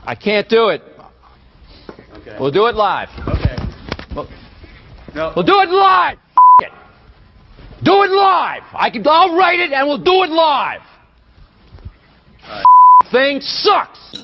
I can't do it. Okay. We'll do it live. Okay. We'll do it live. It. Do it live. I'll write it and we'll do it live. Thing sucks.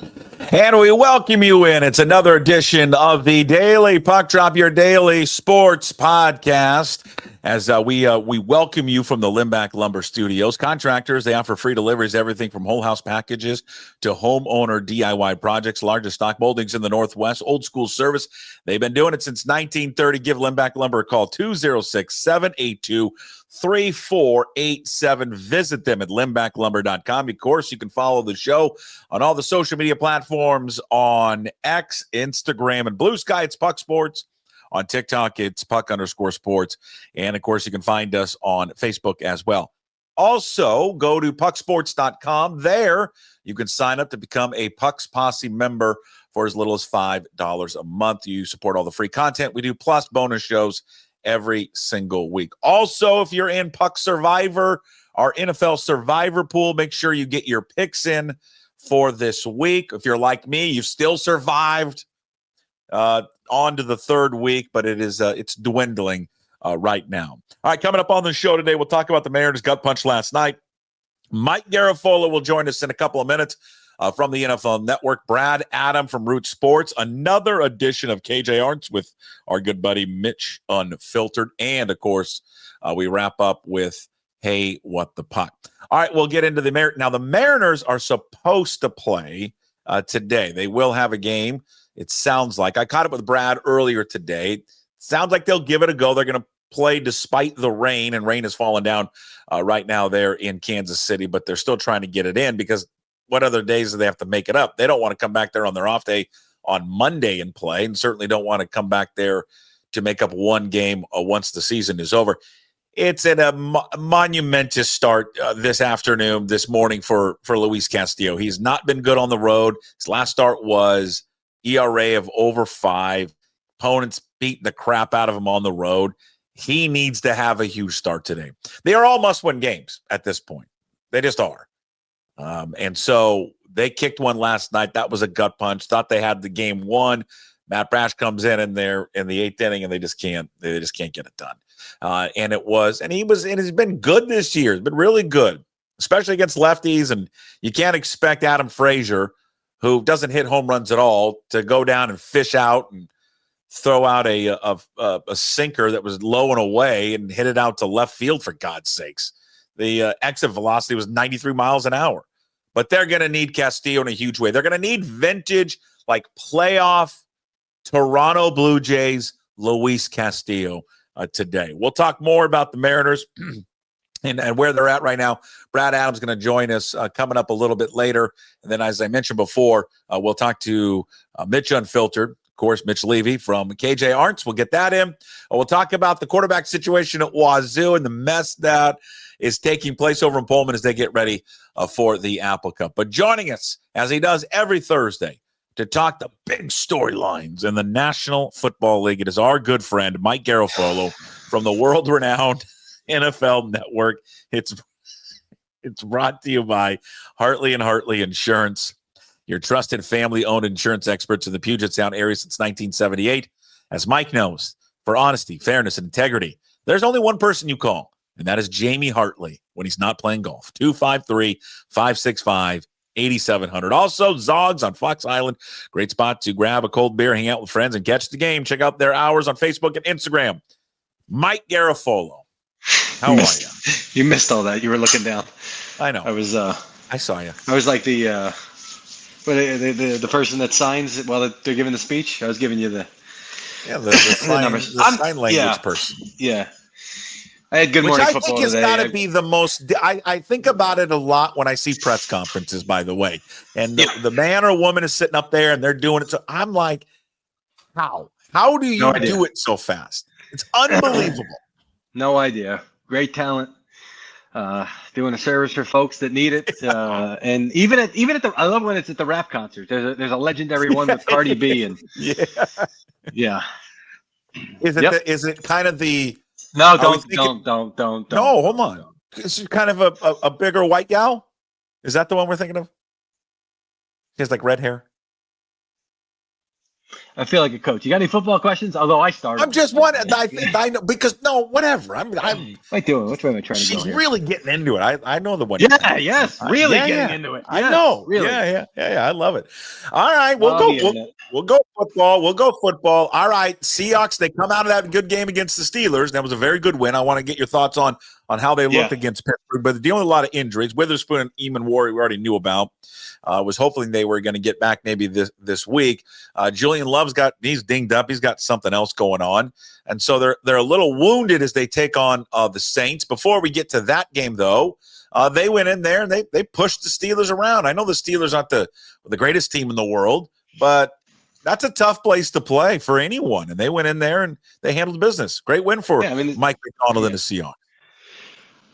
And we welcome you in. It's another edition of the Daily Puck Drop, your daily sports podcast. As we welcome you from the Limbach Lumber Studios. Contractors, they offer free deliveries, everything from whole house packages to homeowner DIY projects, largest stock moldings in the Northwest, old school service. They've been doing it since 1930. Give Limbach Lumber a call, 206-782-3487. Visit them at limbachlumber.com. Of course, you can follow the show on all the social media platforms on X, Instagram, and Blue Sky. It's Puck Sports. On TikTok, it's Puck_sports. And, of course, you can find us on Facebook as well. Also, go to pucksports.com. There, you can sign up to become a Puck's Posse member for as little as $5 a month. You support all the free content we do, plus bonus shows every single week. Also, if you're in Puck Survivor, our NFL Survivor pool, make sure you get your picks in for this week. If you're like me, you've still survived on to the third week, but it's dwindling right now. All right, coming up on the show today, we'll talk about the Mariners' gut punch last night. Mike Garafolo will join us in a couple of minutes from the NFL Network. Brad Adam from Root Sports, another edition of KJ-Arent with our good buddy Mitch Unfiltered, and of course, we wrap up with Hey, What the Puck. All right, we'll get into the Mariners. Now, the Mariners are supposed to play today. They will have a game. It sounds like. I caught up with Brad earlier today. Sounds like they'll give it a go. They're going to play despite the rain, and rain is falling down right now there in Kansas City, but they're still trying to get it in because what other days do they have to make it up? They don't want to come back there on their off day on Monday and play, and certainly don't want to come back there to make up one game once the season is over. It's at a monumentous start this morning for Luis Castillo. He's not been good on the road. His last start was ERA of over 5. Opponents beating the crap out of him on the road. He needs to have a huge start today. They are all must-win games at this point. They just are. And so they kicked one last night. That was a gut punch. Thought they had the game won. Matt Brash comes in there in the 8th inning, and they just can't get it done. And he's been good this year. He's been really good, especially against lefties. And you can't expect Adam Frazier, who doesn't hit home runs at all, to go down and fish out and throw out a sinker that was low and away and hit it out to left field, for God's sakes. The exit velocity was 93 miles an hour. But they're going to need Castillo in a huge way. They're going to need vintage, like playoff Toronto Blue Jays Luis Castillo today. We'll talk more about the Mariners and where they're at right now. Brad Adams is going to join us coming up a little bit later. And then, as I mentioned before, we'll talk to Mitch Unfiltered, of course, Mitch Levy from KJ-Arent. We'll get that in. We'll talk about the quarterback situation at Wazoo and the mess that is taking place over in Pullman as they get ready for the Apple Cup. But joining us, as he does every Thursday, to talk the big storylines in the National Football League, it is our good friend, Mike Garafolo from the world-renowned NFL Network. It's brought to you by Hartley and Hartley Insurance, your trusted family-owned insurance experts in the Puget Sound area since 1978. As Mike knows, for honesty, fairness, and integrity, there's only one person you call, and that is Jamie Hartley when he's not playing golf. 253-565-8700. Also, Zogs on Fox Island. Great spot to grab a cold beer, hang out with friends, and catch the game. Check out their hours on Facebook and Instagram. Mike Garafolo. How are you? You missed all that. You were looking down. I know. I saw you. I was like the person that signs while they're giving the speech. I was giving you the sign language person. Yeah. I had Good Morning Football today. Which I think has got to be the most. I think about it a lot when I see press conferences, by the way. And the man or woman is sitting up there and they're doing it. So I'm like, how? How do you do it so fast? It's unbelievable. No idea. Great talent. Doing a service for folks that need it. And even at the, I love when it's at the rap concert. There's a legendary one with Cardi B and yeah. Is it kind of the? No, don't. No, hold on. Is it kind of a bigger white gal? Is that the one we're thinking of? He has like red hair. I feel like a coach. You got any football questions? Although I started. I'm just one. I know because whatever. I'm. What am I doing? Which way am I trying to go She's here? really getting into it. I know the one. Yeah, yes, really getting into it. Yes, I know. Really. Yeah. I love it. All right, we'll go football. We'll go football. All right, Seahawks. They come out of that good game against the Steelers. That was a very good win. I want to get your thoughts on how they looked against Pittsburgh, but they're dealing with a lot of injuries. Witherspoon and Eamon Warrior we already knew about. Was hoping they were going to get back maybe this week. Julian Love's he's dinged up. He's got something else going on. And so they're a little wounded as they take on the Saints. Before we get to that game, though, they went in there and they pushed the Steelers around. I know the Steelers aren't the greatest team in the world, but that's a tough place to play for anyone. And they went in there and they handled business. Great win for Mike McDaniel and the Seahawks.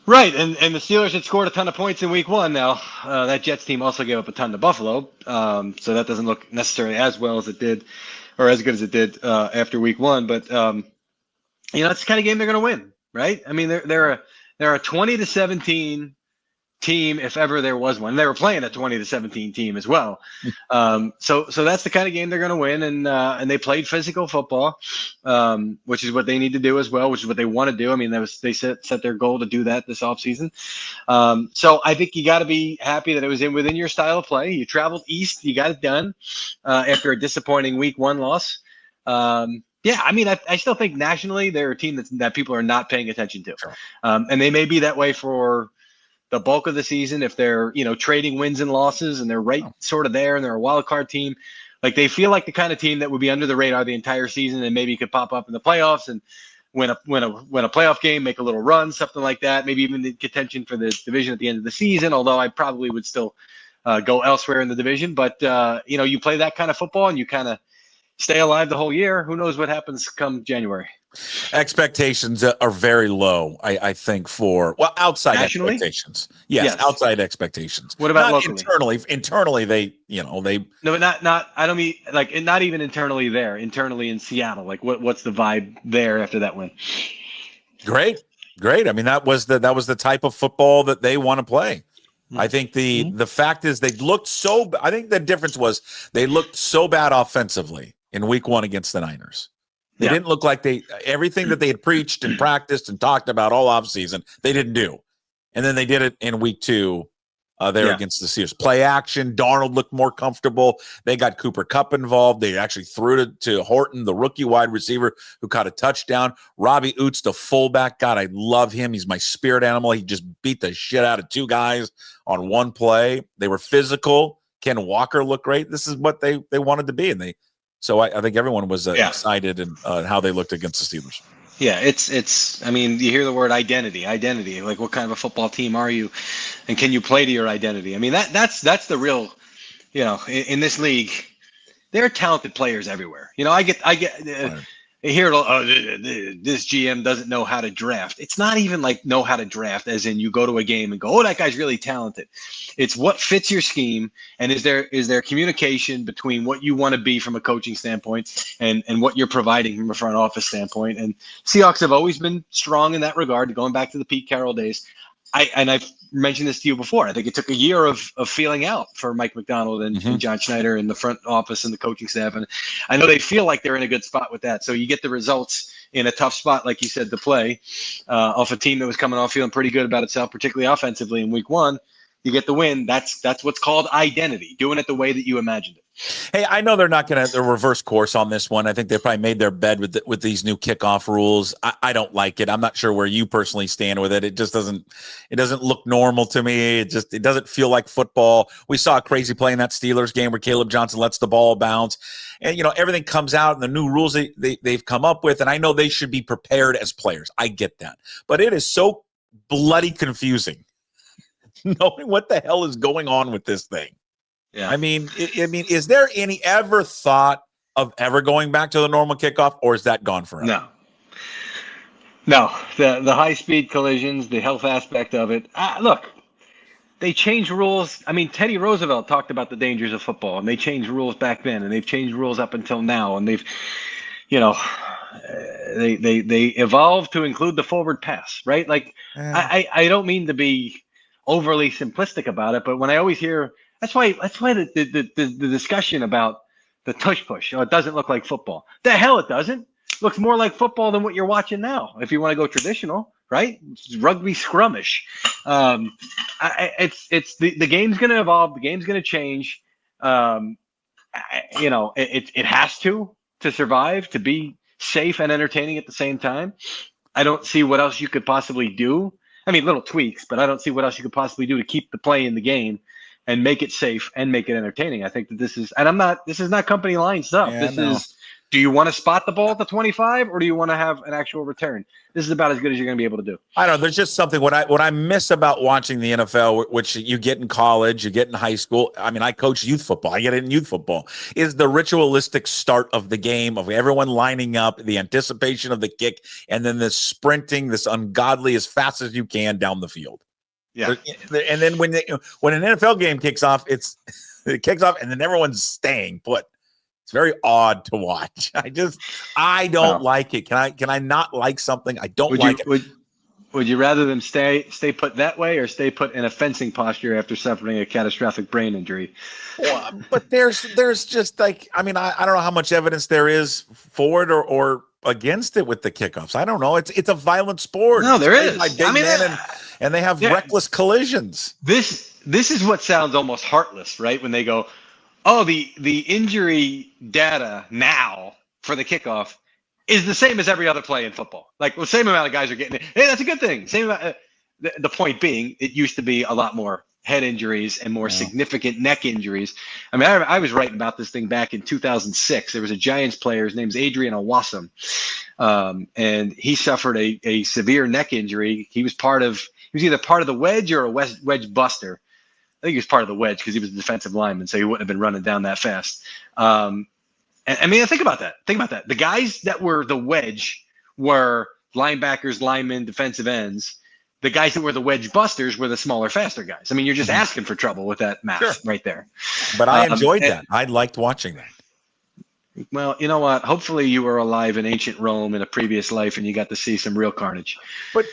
Right, and the Steelers had scored a ton of points in Week 1. Now that Jets team also gave up a ton to Buffalo, so that doesn't look necessarily as well as it did, or as good as it did after Week 1. But it's the kind of game they're going to win, right? I mean, they're a 20-17 team if ever there was one. They were playing a 20-17 team as well. So that's the kind of game they're going to win, and they played physical football, which is what they need to do as well, which is what they want to do. I mean, they set their goal to do that this offseason. So I think you got to be happy that it was within your style of play. You traveled east, you got it done after a disappointing Week 1 loss. Yeah, I mean, I still think nationally they're a team that people are not paying attention to, and they may be that way for the bulk of the season if they're trading wins and losses and they're right sort of there and they're a wild card team. Like they feel like the kind of team that would be under the radar the entire season and maybe could pop up in the playoffs and win a playoff game, make a little run, something like that. Maybe even the contention for the division at the end of the season. Although I probably would still go elsewhere in the division. But you play that kind of football and you kind of stay alive the whole year. Who knows what happens come January? Expectations are very low, I think, outside nationally? Expectations. Yes, outside expectations. What about not locally? Internally, they. No, but not. I don't mean like not even internally there. Internally in Seattle, like what's the vibe there after that win? Great. I mean, that was the type of football that they want to play. I think the fact is they looked so. I think the difference was they looked so bad offensively in Week 1 against the Niners. They didn't look like everything that they had preached and practiced and talked about all offseason, they didn't do. And then they did it in Week 2 against the Seahawks. Play action. Darnold looked more comfortable. They got Cooper Kupp involved. They actually threw it to Horton, the rookie wide receiver who caught a touchdown. Robbie Oots, the fullback. God, I love him. He's my spirit animal. He just beat the shit out of 2 guys on one play. They were physical. Ken Walker looked great. This is what they wanted to be, and So I think everyone was excited in how they looked against the Steelers. Yeah, it's. I mean, you hear the word identity. Like, what kind of a football team are you, and can you play to your identity? I mean, that's the real. In this league, there are talented players everywhere. I get. Right. Here, this GM doesn't know how to draft. It's not even like know how to draft, as in you go to a game and go, oh, that guy's really talented. It's what fits your scheme, and is there communication between what you want to be from a coaching standpoint and what you're providing from a front office standpoint. And Seahawks have always been strong in that regard, going back to the Pete Carroll days. I've mentioned this to you before. I think it took a year of feeling out for Mike McDaniel and John Schneider and the front office and the coaching staff. And I know they feel like they're in a good spot with that. So you get the results in a tough spot, like you said, to play off a team that was coming off feeling pretty good about itself, particularly offensively in Week 1. You get the win. That's what's called identity, doing it the way that you imagined it. Hey, I know they're not going to reverse course on this one. I think they probably made their bed with these new kickoff rules. I don't like it. I'm not sure where you personally stand with it. It just doesn't look normal to me. It doesn't feel like football. We saw a crazy play in that Steelers game where Caleb Johnson lets the ball bounce, and everything comes out and the new rules they've come up with. And I know they should be prepared as players. I get that, but it is so bloody confusing knowing what the hell is going on with this thing. Yeah. I mean, is there any ever thought of ever going back to the normal kickoff, or is that gone forever? No. The high-speed collisions, the health aspect of it. Look, they changed rules. I mean, Teddy Roosevelt talked about the dangers of football, and they changed rules back then, and they've changed rules up until now, and they've, they evolved to include the forward pass, right? Like, I don't mean to be overly simplistic about it, but when I always hear. That's why the discussion about the tush push. Oh, it doesn't look like football. The hell it doesn't. It looks more like football than what you're watching now. If you want to go traditional, right? It's rugby scrummish. It's the game's going to evolve. The game's going to change. It has to survive, to be safe and entertaining at the same time. I don't see what else you could possibly do. I mean, little tweaks, but I don't see what else you could possibly do to keep the play in the game and make it safe and make it entertaining. I think that this is not company line stuff. Yeah, do you want to spot the ball at the 25 or do you want to have an actual return? This is about as good as you're going to be able to do. I don't know. There's just something what I miss about watching the NFL, which you get in college, you get in high school. I mean, I coach youth football. I get it in youth football. Is the ritualistic start of the game of everyone lining up, the anticipation of the kick, and then the sprinting, this ungodly as fast as you can down the field. Yeah. And then when an NFL game kicks off, it kicks off, and then everyone's staying put. It's very odd to watch. I don't like it. Can I not like something? I don't like it. Would you rather them stay put that way or stay put in a fencing posture after suffering a catastrophic brain injury? Well, but there's just like, I mean, I don't know how much evidence there is for it or against it with the kickoffs. I don't know. It's a violent sport. No, there is. I mean, and they have reckless collisions. This is what sounds almost heartless, right? When they go, oh, the injury data now for the kickoff is the same as every other play in football. Like the same amount of guys are getting it. Hey, that's a good thing. Same amount. The point being, it used to be a lot more head injuries and more significant neck injuries. I mean, I was writing about this thing back in 2006. There was a Giants player. His name's Adrian Owasam, and he suffered a severe neck injury. He was either part of the wedge or a wedge buster. I think he was part of the wedge because he was a defensive lineman, so he wouldn't have been running down that fast. I mean, think about that. The guys that were the wedge were linebackers, linemen, defensive ends. The guys that were the wedge busters were the smaller, faster guys. I mean, you're just asking for trouble with that math right there. But I enjoyed that. I liked watching that. Well, you know what? Hopefully you were alive in ancient Rome in a previous life and you got to see some real carnage. But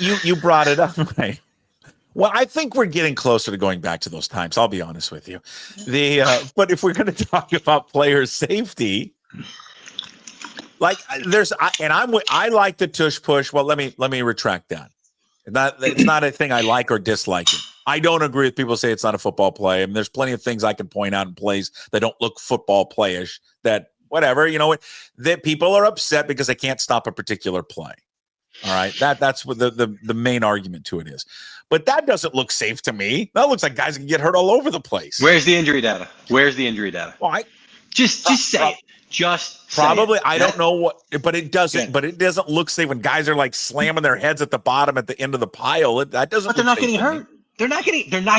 you brought it up, right? Well, I think we're getting closer to going back to those times. I'll be honest with you. But if we're going to talk about player safety, like I like the tush push. Well, let me retract that. It's not a thing I like or dislike it. I don't agree with people say it's not a football play. I mean, there's plenty of things I can point out in plays that don't look football playish. That whatever, that people are upset because they can't stop a particular play. All right, that's what the main argument to it is. But that doesn't look safe to me. That looks like guys can get hurt all over the place. Where's the injury data? Well, just say it. Just probably. Say it. I don't know what, but it doesn't. Yeah. But it doesn't look safe when guys are like slamming their heads at the bottom at the end of the pile. That doesn't. But they're not getting hurt. They're not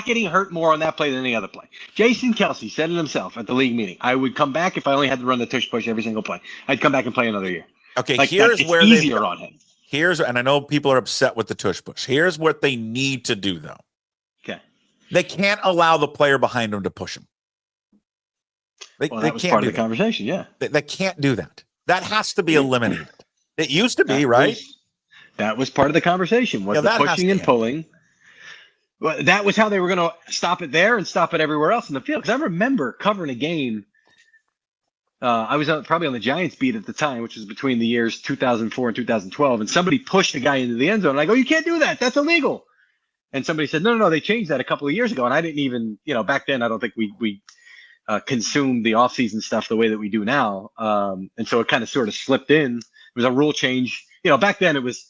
getting hurt more on that play than any other play. Jason Kelsey said it himself at the league meeting. I would come back if I only had to run the tush push every single play. I'd come back and play another year. Okay, here's where easier on him. And I know people are upset with the tush push. Here's what they need to do, though. Okay. They can't allow the player behind them to push him. That was part of the conversation, yeah. They can't do that. That has to be eliminated. It used to be, right? That was part of the conversation, was the pushing and pulling. Well, that was how they were going to stop it there and stop it everywhere else in the field. Because I remember covering a game. I was probably on the Giants beat at the time, which was between the years 2004 and 2012. And somebody pushed a guy into the end zone. And I go, you can't do that. That's illegal. And somebody said, no, they changed that a couple of years ago. And I didn't even, back then, I don't think we consumed the offseason stuff the way that we do now. And so it kind of sort of slipped in. It was a rule change. Back then it was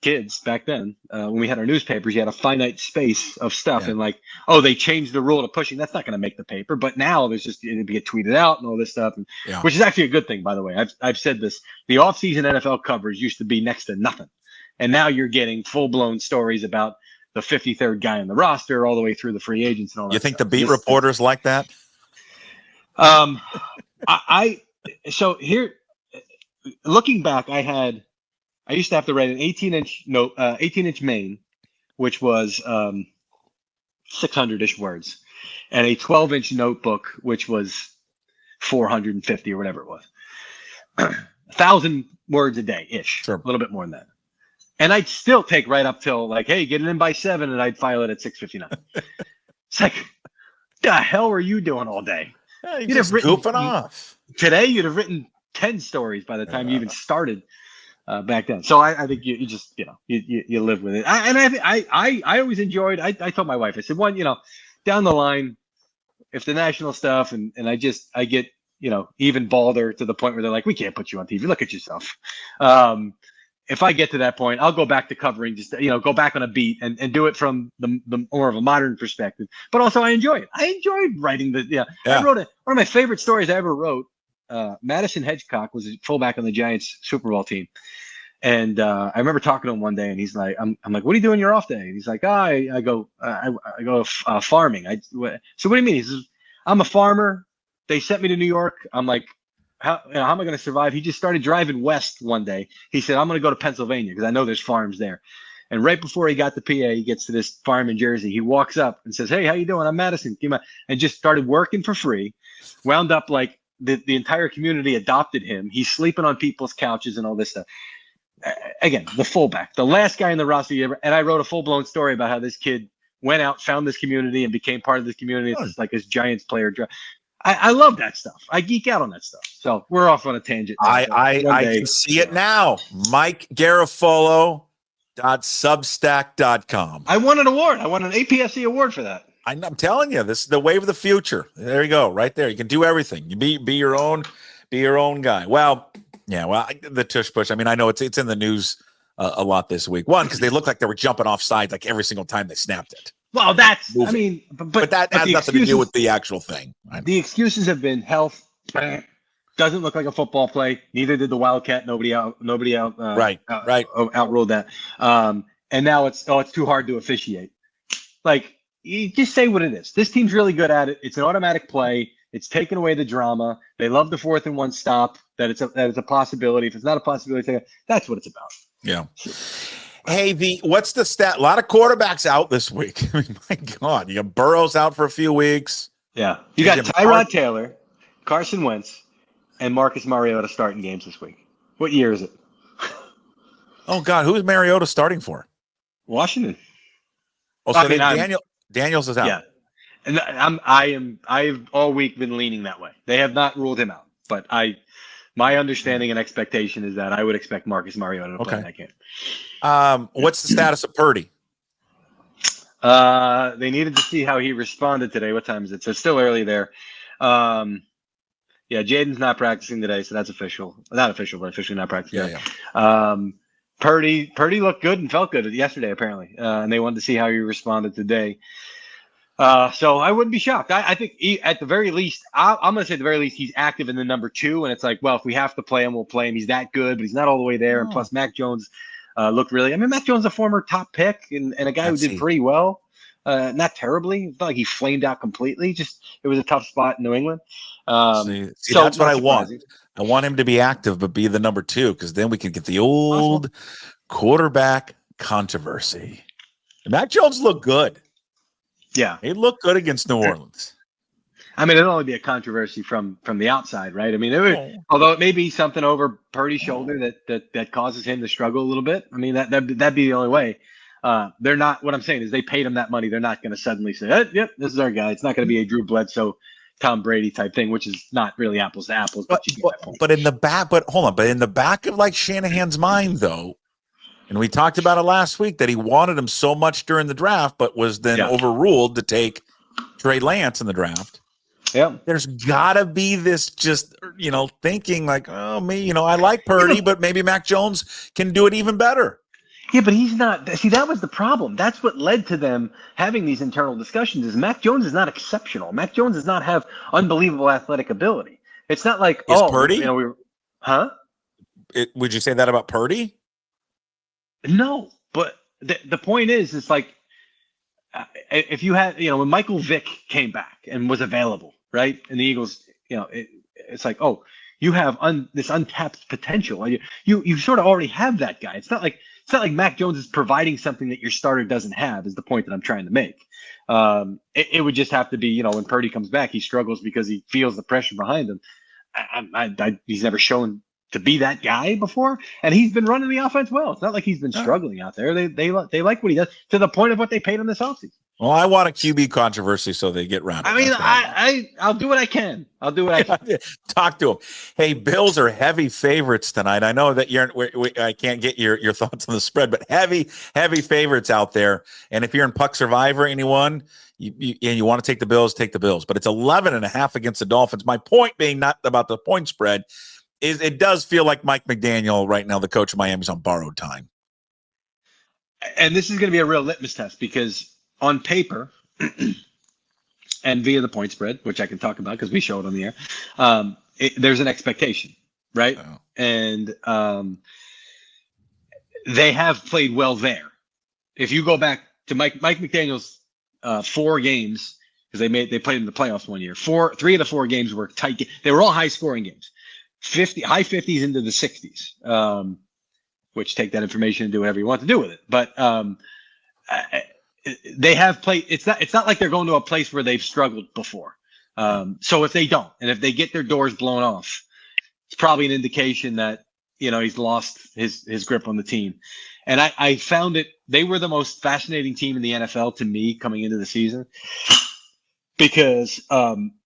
kids back then. When we had our newspapers, you had a finite space of stuff. Yeah. And they changed the rule to pushing. That's not going to make the paper. But now there's just, it'd get tweeted out and all this stuff, which is actually a good thing, by the way. I've said this. The offseason NFL coverage used to be next to nothing. And now you're getting full-blown stories about the 53rd guy on the roster all the way through the free agents and all that. You think the beat reporters like that? So here, looking back, I used to have to write an 18-inch main, which was 600-ish words, and a 12-inch notebook, which was 450 or whatever it was. 1,000 words a day ish, sure. A little bit more than that. And I'd still take right up till hey, get it in by 7, and I'd file it at 6:59. It's like, what the hell were you doing all day? Yeah, You'd have written goofing off. Today. You'd have written 10 stories by the time you even started back then. So I think you just you live with it. I always enjoyed. I told my wife, I said, down the line, if the national stuff and I get even balder to the point where they're like, we can't put you on TV. Look at yourself. If I get to that point, I'll go back to covering, just go back on a beat and do it from the more of a modern perspective. But also, I enjoy it. I enjoyed writing I wrote one of my favorite stories I ever wrote. Madison Hedgecock was a fullback on the Giants Super Bowl team, and I remember talking to him one day, and he's like, "I'm like, what are you doing your off day?" And he's like, I go farming. So what do you mean? He says, I'm a farmer. They sent me to New York. I'm like, how am I going to survive? He just started driving west one day. He said, I'm going to go to Pennsylvania because I know there's farms there. And right before he got to PA, he gets to this farm in Jersey. He walks up and says, hey, how you doing? I'm Madison. And just started working for free. Wound up like the entire community adopted him. He's sleeping on people's couches and all this stuff. Again, the fullback, the last guy in the roster ever. And I wrote a full-blown story about how this kid went out, found this community, and became part of this community. It's just like this Giants player. I love that stuff. I geek out on that stuff. So we're off on a tangent. I can see it now. Mike Garafolo.substack.com. I won an award. I won an APSC award for that. I'm telling you, this is the wave of the future. There you go, right there. You can do everything. You be your own guy. Well, yeah. Well, the Tush Push. I mean, I know it's in the news a lot this week. One, because they looked like they were jumping off sides like every single time they snapped it. Well, that's, moving. I mean, but that has nothing to do with the actual thing. The excuses have been health. Doesn't look like a football play. Neither did the Wildcat. Nobody out. Right. Outruled that. And now it's too hard to officiate. Like, you just say what it is. This team's really good at it. It's an automatic play. It's taken away the drama. They love the 4th and 1 stop. That it's a possibility. If it's not a possibility, that's what it's about. Yeah. Hey, what's the stat? A lot of quarterbacks out this week. I mean, my God, you got Burrows out for a few weeks. Yeah. You got Tyrod Taylor, Carson Wentz, and Marcus Mariota starting games this week. What year is it? Oh, God, who is Mariota starting for? Washington. Oh, so Daniels is out. Yeah. And I've all week been leaning that way. They have not ruled him out, but my understanding and expectation is that I would expect Marcus Mariota to play in that game. What's the status of Purdy? They needed to see how he responded today. What time is it? So it's still early there. Yeah, Jaden's not practicing today, so that's official. Not official, but officially not practicing. Yeah. Purdy looked good and felt good yesterday, apparently, and they wanted to see how he responded today. So I wouldn't be shocked. I think at the very least, I'm going to say at the very least, he's active in the number 2. And it's like, well, if we have to play him, we'll play him. He's that good, but he's not all the way there. And plus, Mac Jones looked really. I mean, Mac Jones is a former top pick and a guy who did pretty well. Not terribly. It's not like he flamed out completely. Just it was a tough spot in New England. See, that's what I want. I want him to be active, but be the number 2, because then we can get the old quarterback controversy. And Mac Jones looked good. Yeah, he looked good against New Orleans. I mean, it'll only be a controversy from the outside, right? I mean, although it may be something over Purdy's shoulder that causes him to struggle a little bit. I mean, that'd be the only way. They're not. What I'm saying is, they paid him that money. They're not going to suddenly say, "Yep, this is our guy." It's not going to be a Drew Bledsoe, Tom Brady type thing, which is not really apples to apples. But in the back, hold on. But in the back of like Shanahan's mind, though. And we talked about it last week that he wanted him so much during the draft, but was then overruled to take Trey Lance in the draft. Yeah. There's got to be this just, thinking like, oh, me, I like Purdy, but maybe Mac Jones can do it even better. Yeah, but he's not. See, that was the problem. That's what led to them having these internal discussions is Mac Jones is not exceptional. Mac Jones does not have unbelievable athletic ability. It's not like, Purdy? Huh? Would you say that about Purdy? No, but the point is, it's like if you had, when Michael Vick came back and was available, right, and the Eagles, it's like, oh, you have this untapped potential. You sort of already have that guy. It's not like Mac Jones is providing something that your starter doesn't have. Is the point that I'm trying to make. It would just have to be, when Purdy comes back, he struggles because he feels the pressure behind him. He's never shown to be that guy before, and he's been running the offense well. It's not like he's been struggling out there. They like what he does to the point of what they paid him this offseason. Well, I want a QB controversy so they get rounded. I mean, I'll do what I can. Talk to them. Hey, Bills are heavy favorites tonight. I know that I can't get your thoughts on the spread, but heavy favorites out there. And if you're in Puck Survivor, anyone, you want to take the Bills, take the Bills. But it's 11.5 against the Dolphins. My point being not about the point spread, is it does feel like Mike McDaniel right now, the coach of Miami, is on borrowed time. And this is going to be a real litmus test because on paper and via the point spread, which I can talk about because we show it on the air, there's an expectation, right? Oh. And they have played well there. If you go back to Mike McDaniel's 4 games, because they played in the playoffs one year, 3 of the 4 games were tight. They were all high scoring games, high 50s into the 60s, which take that information and do whatever you want to do with it. But they have played. It's not like they're going to a place where they've struggled before. So if they don't, and if they get their doors blown off, it's probably an indication that, he's lost his grip on the team. And I found they were the most fascinating team in the NFL to me coming into the season because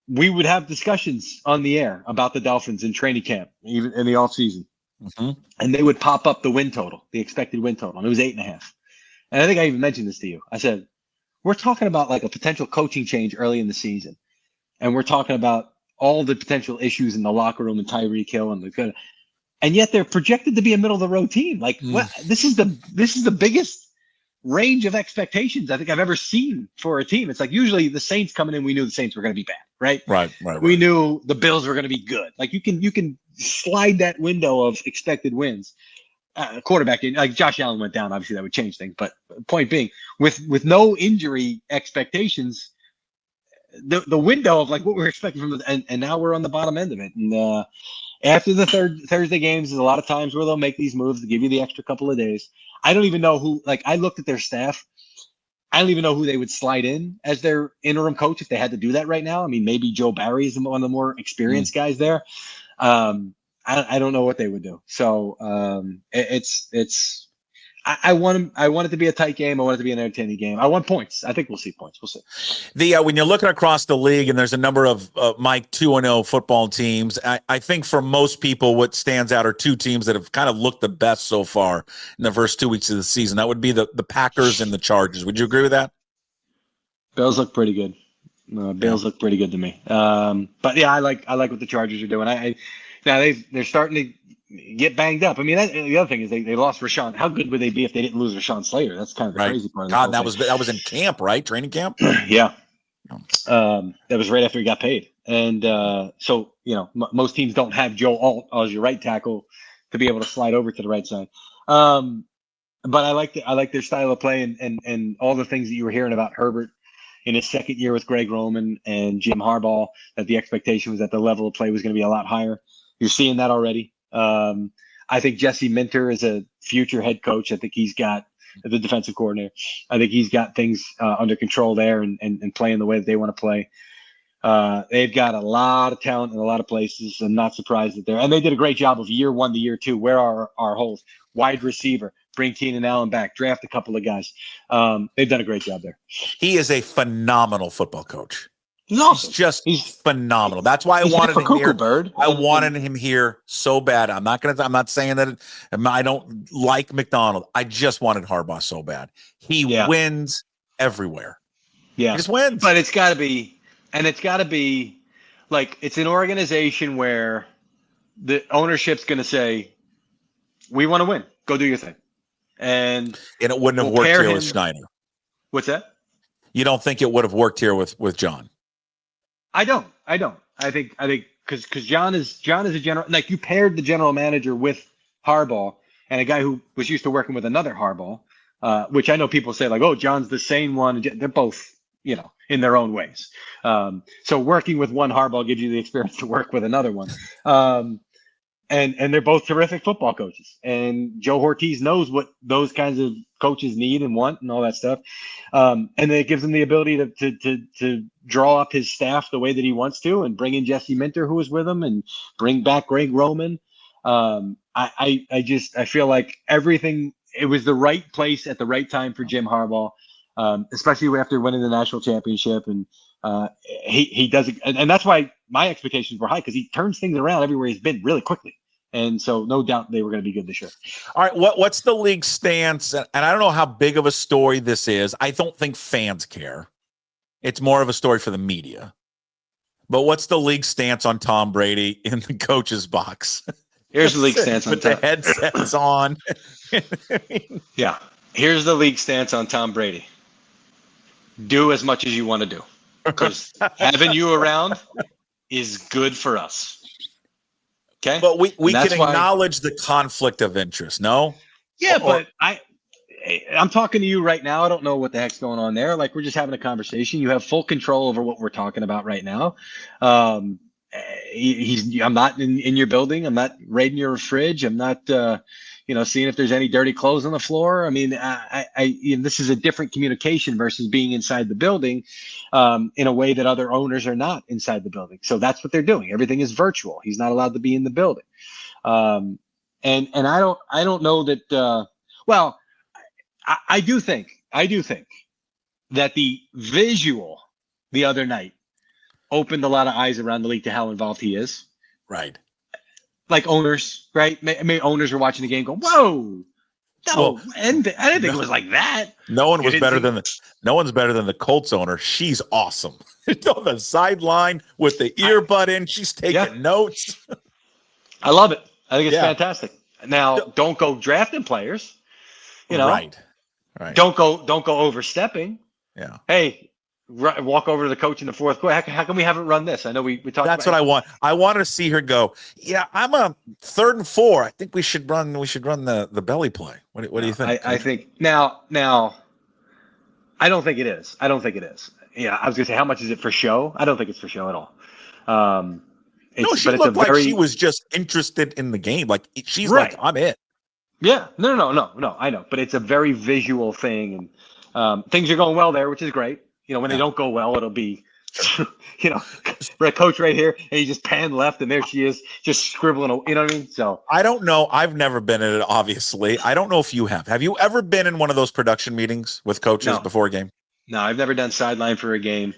we would have discussions on the air about the Dolphins in training camp, even in the off season. Mm-hmm. And they would pop up the win total, the expected win total. And it was 8.5. And I think I even mentioned this to you. I said, we're talking about like a potential coaching change early in the season. And we're talking about all the potential issues in the locker room and Tyreek Hill and yet they're projected to be a middle of the road team. Like what? This is the biggest range of expectations I think I've ever seen for a team. It's like usually the Saints coming in, we knew the Saints were going to be bad, right? Right. We knew the Bills were going to be good. Like you can slide that window of expected wins. Quarterback, like Josh Allen went down, obviously that would change things. But point being, with no injury expectations, the window of like what we're expecting from and now we're on the bottom end of it. And after the Thursday games, there's a lot of times where they'll make these moves to give you the extra couple of days. I don't even know who. Like I looked at their staff. I don't even know who they would slide in as their interim coach if they had to do that right now. I mean, maybe Joe Barry is one of the more experienced guys there. I don't know what they would do. So I want it to be a tight game. I want it to be an entertaining game. I want points. I think we'll see points. We'll see. When you're looking across the league, and there's a number of Mike 2-0 football teams, I think for most people, what stands out are 2 teams that have kind of looked the best so far in the first 2 weeks of the season. That would be the Packers and the Chargers. Would you agree with that? Bills look pretty good. Bills look pretty good to me. But yeah, I like what the Chargers are doing. Now they're starting to get banged up. I mean, the other thing is they lost Rashawn. How good would they be if they didn't lose Rashawn Slater? That's kind of the crazy part. God, that was in camp, right? Training camp. Yeah. That was right after he got paid, and so most teams don't have Joe Alt as your right tackle to be able to slide over to the right side. But I like their style of play and all the things that you were hearing about Herbert in his second year with Greg Roman and Jim Harbaugh, that the expectation was that the level of play was going to be a lot higher. You're seeing that already. I think Jesse Minter is a future head coach. I think he's got the defensive coordinator. I think he's got things under control there and playing the way that they want to play. They've got a lot of talent in a lot of places. I'm not surprised that and they did a great job of year 1 to year 2. Where are our holes? Wide receiver, bring Keenan Allen back, draft a couple of guys. They've done a great job there. He is a phenomenal football coach. He's awesome. He's phenomenal. That's why I wanted him here. Bird. I wanted him here so bad. I'm not saying that I don't like McDonald. I just wanted Harbaugh so bad. He wins everywhere. Yeah. He just wins. But it's got to be like it's an organization where the ownership's going to say, we want to win. Go do your thing. And it wouldn't have worked here with Schneider. What's that? You don't think it would have worked here with John? I don't. I think because John is a general. Like you paired the general manager with Harbaugh and a guy who was used to working with another Harbaugh, which I know people say like, oh, John's the same one. They're both, in their own ways. So working with one Harbaugh gives you the experience to work with another one. And they're both terrific football coaches. And Joe Ortiz knows what those kinds of coaches need and want and all that stuff. And it gives him the ability to draw up his staff the way that he wants to and bring in Jesse Minter, who was with him, and bring back Greg Roman. I feel like everything, it was the right place at the right time for Jim Harbaugh. especially after winning the national championship. And he does it, and that's why my expectations were high, because he turns things around everywhere he's been really quickly. And so no doubt they were going to be good this year. All right, what's the league stance? And I don't know how big of a story this is. I don't think fans care. It's more of a story for the media. But what's the league stance on Tom Brady in the coach's box? Here's the league stance on Tom. With the headsets on. Yeah. Here's the league stance on Tom Brady. Do as much as you want to do, because having you around is good for us. Okay, but we can acknowledge the conflict of interest. No. Yeah, but I'm talking to you right now. I don't know what the heck's going on there. Like, we're just having a conversation. You have full control over what we're talking about right now. I'm not in your building. I'm not raiding your fridge. I'm not, seeing if there's any dirty clothes on the floor. I mean, this is a different communication versus being inside the building, in a way that other owners are not inside the building. So that's what they're doing. Everything is virtual. He's not allowed to be in the building. And I don't know that. I do think that the visual the other night opened a lot of eyes around the league to how involved he is. Right. Like owners, right? Maybe owners are watching the game going, whoa. No, I didn't think it was like that. No one was better than the Colts owner. She's awesome. On the sideline with the earbud in, she's taking notes. I love it. I think it's fantastic. Now, don't go drafting players. Right. Don't go overstepping. Yeah. Hey, walk over to the coach in the fourth quarter. How can we have it run this? I know we talked. That's what I want. I want to see her go. Yeah, I'm a 3rd and 4. I think we should run the belly play. What do you think? I think now. I don't think it is. Yeah, I was gonna say, how much is it for show? I don't think it's for show at all. She looked like she was just interested in the game. Like, she's like, I'm in. Yeah, no. I know, but it's a very visual thing, and things are going well there, which is great. When they don't go well, it'll be, a coach right here, and you just pan left, and there she is, just scribbling. You know what I mean? So I don't know. I've never been in it. Obviously, I don't know if you have. Have you ever been in one of those production meetings with coaches before a game? No, I've never done sideline for a game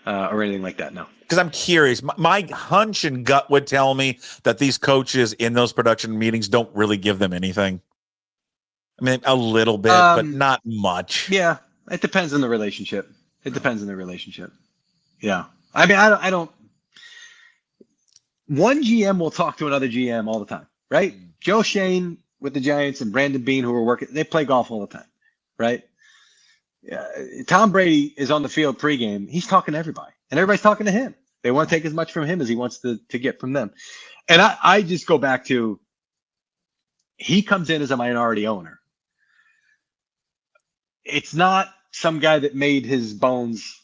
or anything like that. No. Because I'm curious. My hunch and gut would tell me that these coaches in those production meetings don't really give them anything. I mean, a little bit, but not much. Yeah, it depends on the relationship. Yeah. I mean, I don't. One GM will talk to another GM all the time, right? Joe Shane with the Giants and Brandon Beane, who are working, they play golf all the time, right? Tom Brady is on the field pregame. He's talking to everybody, and everybody's talking to him. They want to take as much from him as he wants to get from them. And I just go back to, he comes in as a minority owner. It's not some guy that made his bones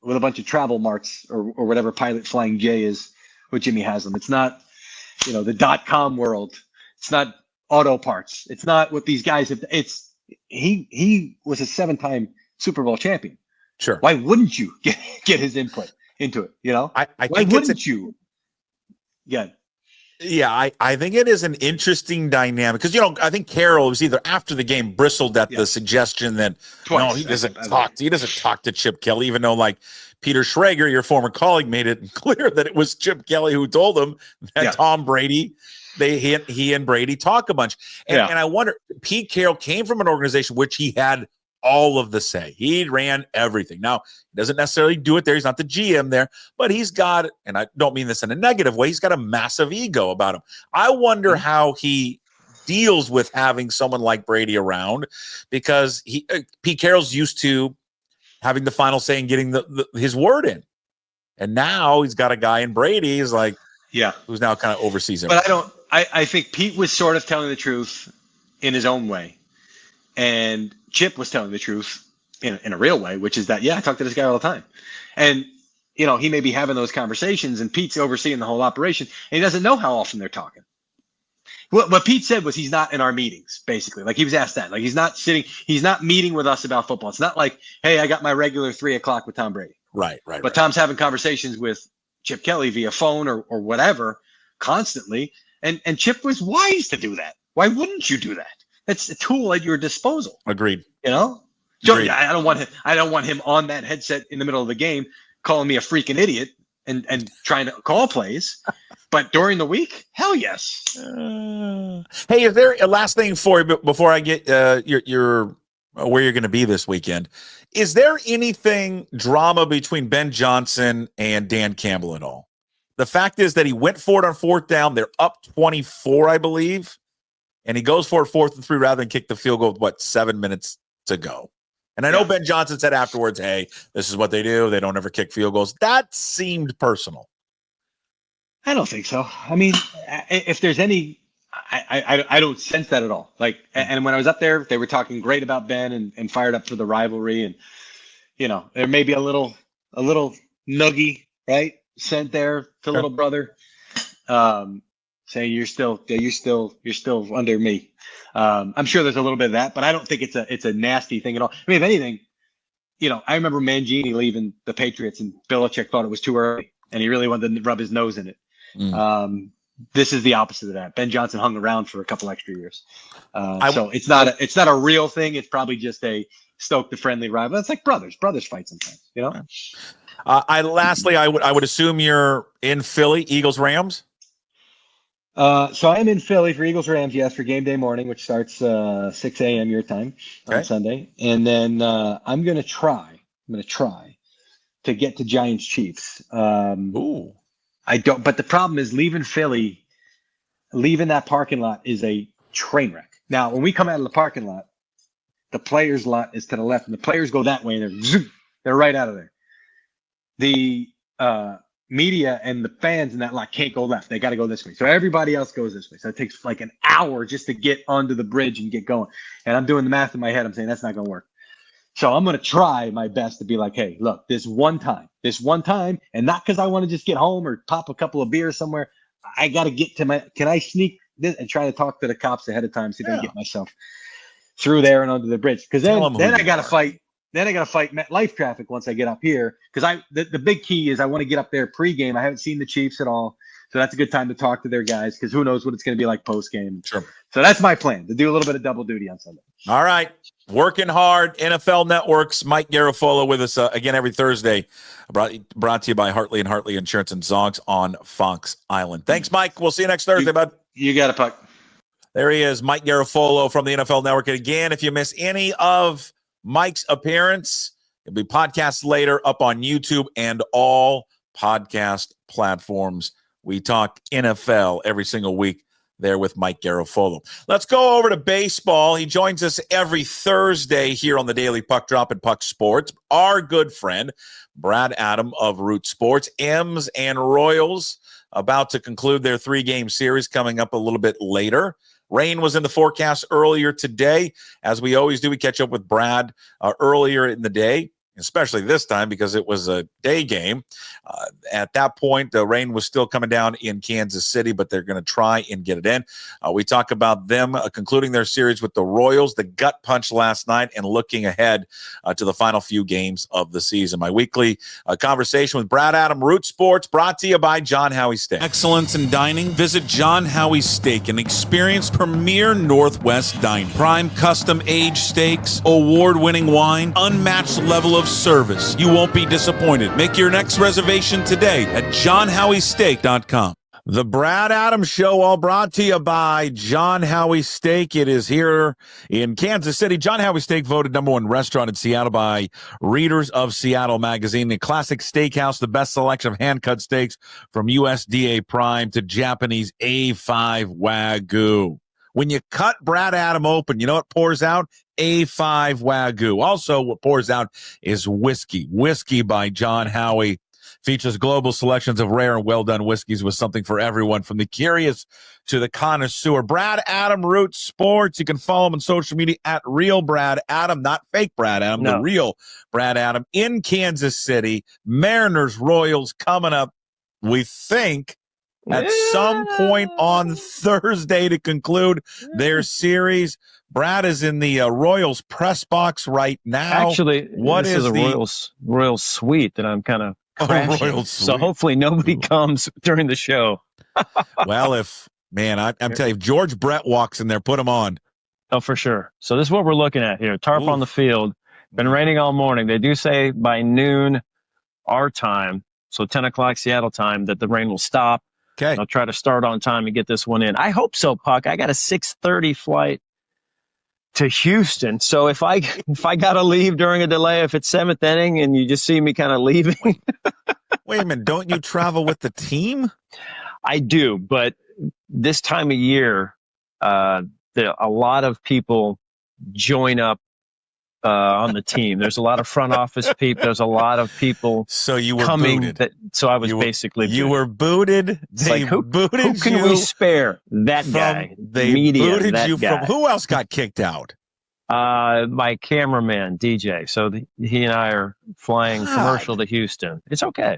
with a bunch of travel marts or whatever Pilot Flying J is with Jimmy Haslam. It's not, the .com world. It's not auto parts. It's not what these guys have. He was a 7-time Super Bowl champion. Sure. Why wouldn't you get his input into it? I why think wouldn't you? Yeah. Yeah, I think it is an interesting dynamic because, I think Carroll was either after the game bristled at the suggestion that he doesn't talk to Chip Kelly, even though, like, Peter Schrager, your former colleague, made it clear that it was Chip Kelly who told him that Tom Brady, he and Brady talk a bunch. And I wonder, Pete Carroll came from an organization which he had all of the say. He ran everything. Now, he doesn't necessarily do it there. He's not the GM there, but he's got, and I don't mean this in a negative way, he's got a massive ego about him. I wonder how he deals with having someone like Brady around, because Pete Carroll's used to having the final say and getting his word in. And now he's got a guy in Brady who's who's now kind of oversees him. But I think Pete was sort of telling the truth in his own way. And Chip was telling the truth in a real way, which is that, I talk to this guy all the time. And, he may be having those conversations, and Pete's overseeing the whole operation, and he doesn't know how often they're talking. What Pete said was he's not in our meetings, basically. Like, he was asked that. Like, he's not meeting with us about football. It's not like, hey, I got my regular 3:00 with Tom Brady. Right. But Tom's having conversations with Chip Kelly via phone or whatever constantly. And Chip was wise to do that. Why wouldn't you do that? It's a tool at your disposal. Agreed. I don't want him on that headset in the middle of the game calling me a freaking idiot and trying to call plays. But during the week, hell yes. Hey, is there a last thing for you before I get your where you're going to be this weekend? Is there anything drama between Ben Johnson and Dan Campbell at all? The fact is that he went for it on fourth down. They're up 24, I believe. And he goes for it 4th and 3 rather than kick the field goal with, 7 minutes to go. And I know Ben Johnson said afterwards, hey, this is what they do. They don't ever kick field goals. That seemed personal. I don't think so. I mean, if there's any, I don't sense that at all. Like, and when I was up there, they were talking great about Ben and fired up for the rivalry. And, there may be a little nuggy, right, sent there to little brother, saying you're still under me. I'm sure there's a little bit of that, but I don't think it's a nasty thing at all. I mean, if anything, I remember Mangini leaving the Patriots and Belichick thought it was too early and he really wanted to rub his nose in it. This is the opposite of that. Ben Johnson hung around for a couple extra years. So it's not a real thing. It's probably just a stoke the friendly rival. It's like brothers fight sometimes, I would assume you're in Philly, Eagles, Rams. So I'm in Philly for Eagles Rams, yes, for game day morning, which starts 6 a.m. your time on Sunday. And then I'm going to try to get to Giants Chiefs. Ooh. But the problem is leaving that parking lot is a train wreck. Now, when we come out of the parking lot, the players' lot is to the left, and the players go that way, and they're right out of there. The media and the fans in that lot can't go left. They got to go this way. So everybody else goes this way. So it takes like an hour just to get onto the bridge and get going. And I'm doing the math in my head. I'm saying that's not going to work. So I'm going to try my best to be like, hey, look, this one time, and not because I want to just get home or pop a couple of beers somewhere. I got to get to can I sneak this and try to talk to the cops ahead of time so I can get myself through there and under the bridge. Because then I got to fight. Then I got to fight life traffic once I get up here. Because the big key is I want to get up there pregame. I haven't seen the Chiefs at all. So that's a good time to talk to their guys because who knows what it's going to be like postgame. Sure. So that's my plan, to do a little bit of double duty on Sunday. All right. Working hard. NFL Network's Mike Garafolo with us again every Thursday. Brought to you by Hartley and Hartley Insurance and Zogs on Fox Island. Thanks, Mike. We'll see you next Thursday, bud. You got it, Puck. There he is, Mike Garafolo from the NFL Network. And again, if you miss any of Mike's appearance, it'll be podcast later up on YouTube and all podcast platforms. We talk NFL every single week there with Mike Garafolo. Let's go over to baseball. He joins us every Thursday here on the Daily Puck Drop and Puck Sports. Our good friend, Brad Adam of Root Sports. M's and Royals about to conclude their 3-game series coming up a little bit later. Rain was in the forecast earlier today. As we always do, we catch up with Brad earlier in the day, especially this time because it was a day game. At that point, the rain was still coming down in Kansas City, but they're going to try and get it in. We talk about them concluding their series with the Royals, the gut punch last night, and looking ahead to the final few games of the season. My weekly conversation with Brad Adam, Root Sports, brought to you by John Howie Steak. Excellence in dining? Visit John Howie Steak and experience premier Northwest dining. Prime custom aged steaks, award-winning wine, unmatched level of service. You won't be disappointed. Make your next reservation today at johnhowiesteak.com. The Brad Adams Show, all brought to you by John Howie Steak. It is here in Kansas City. John Howie Steak voted #1 restaurant in Seattle by Readers of Seattle magazine. The classic steakhouse, the best selection of hand-cut steaks from USDA Prime to Japanese A5 Wagyu. When you cut Brad Adam open, you know what pours out? A5 Wagyu. Also, what pours out is whiskey. Whiskey by John Howie features global selections of rare and well-done whiskeys with something for everyone, from the curious to the connoisseur. Brad Adam, Root Sports. You can follow him on social media at Real Brad Adam, not fake Brad Adam, the real Brad Adam in Kansas City. Mariners, Royals coming up, we think, at some point on Thursday to conclude their series. Brad is in the Royals press box right now. Actually, this is a Royals suite that I'm kind of crashing. So hopefully nobody comes during the show. Well, I'm telling you, if George Brett walks in there, put him on. Oh, for sure. So this is what we're looking at here. Tarp on the field. Been raining all morning. They do say by noon our time, so 10 o'clock Seattle time, that the rain will stop. Okay. I'll try to start on time and get this one in. I hope so, Puck. I got a 6:30 flight to Houston. So if I got to leave during a delay, if it's 7th inning and you just see me kind of leaving. Wait a minute. Don't you travel with the team? I do, but this time of year, a lot of people join up on the team. There's a lot of front office people. There's a lot of people. So you were coming. booted. So I was basically you were booted. They like, who can we spare? That guy. They media, booted that you guy. from. Who else got kicked out? My cameraman DJ. So he and I are flying commercial to Houston. It's okay.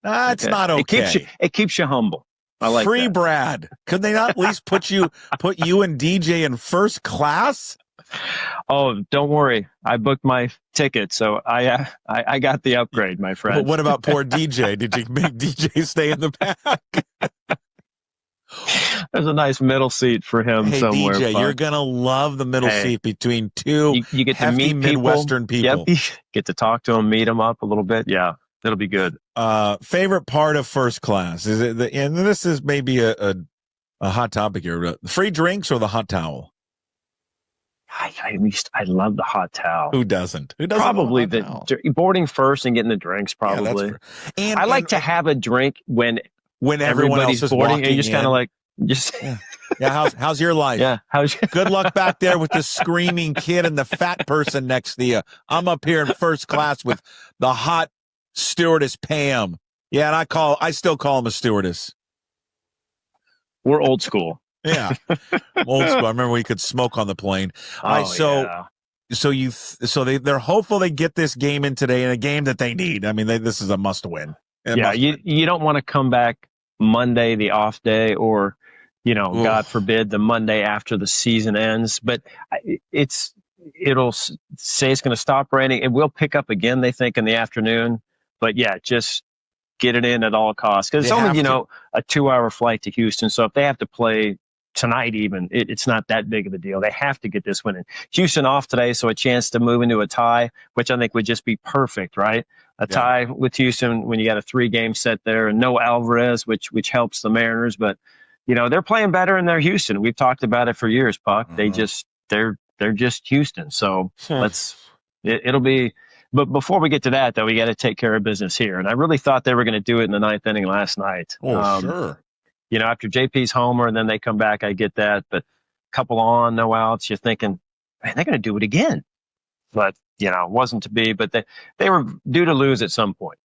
It's not okay. It keeps you humble. I like Free that. Brad. Could they not at least put you and DJ in first class? Oh, don't worry. I booked my ticket, so I got the upgrade, my friend. But what about poor DJ? Did you make DJ stay in the back? There's a nice middle seat for him somewhere. DJ, Puck. You're gonna love the middle seat between two you get to meet Midwestern people. Yep, get to talk to them, meet them up a little bit. Yeah, it'll be good. Favorite part of first class is it? And this is maybe a hot topic here. Free drinks or the hot towel? I love the hot towel. Who doesn't? Who doesn't? Probably boarding first and getting the drinks. Probably. Yeah, I like to have a drink when everyone else is boarding, walking and you just kind of like Yeah. How's your life? Yeah. Good luck back there with the screaming kid and the fat person next to you. I'm up here in first class with the hot stewardess Pam. Yeah, and I still call him a stewardess. We're old school. Yeah, old school. I remember we could smoke on the plane. They're hopeful they get this game in today, in a game that they need. I mean, this is a must win. You don't want to come back Monday, the off day, or God forbid, the Monday after the season ends. But it'll say it's going to stop raining. It will pick up again, they think, in the afternoon. But just get it in at all costs, because it's only a 2-hour flight to Houston. So if they have to play tonight, even it's not that big of a deal. They have to get this win in. Houston off today, so a chance to move into a tie, which I think would just be perfect, right? A tie with Houston when you got a 3-game set there, and no Alvarez, which helps the Mariners. But they're playing better in their Houston. We've talked about it for years, Puck. They're just Houston. So it'll be. But before we get to that, though, we got to take care of business here. And I really thought they were going to do it in the 9th inning last night. Sure. After JP's homer and then they come back, I get that. But a couple on, no outs, you're thinking, man, they're going to do it again. But, it wasn't to be. But they were due to lose at some point.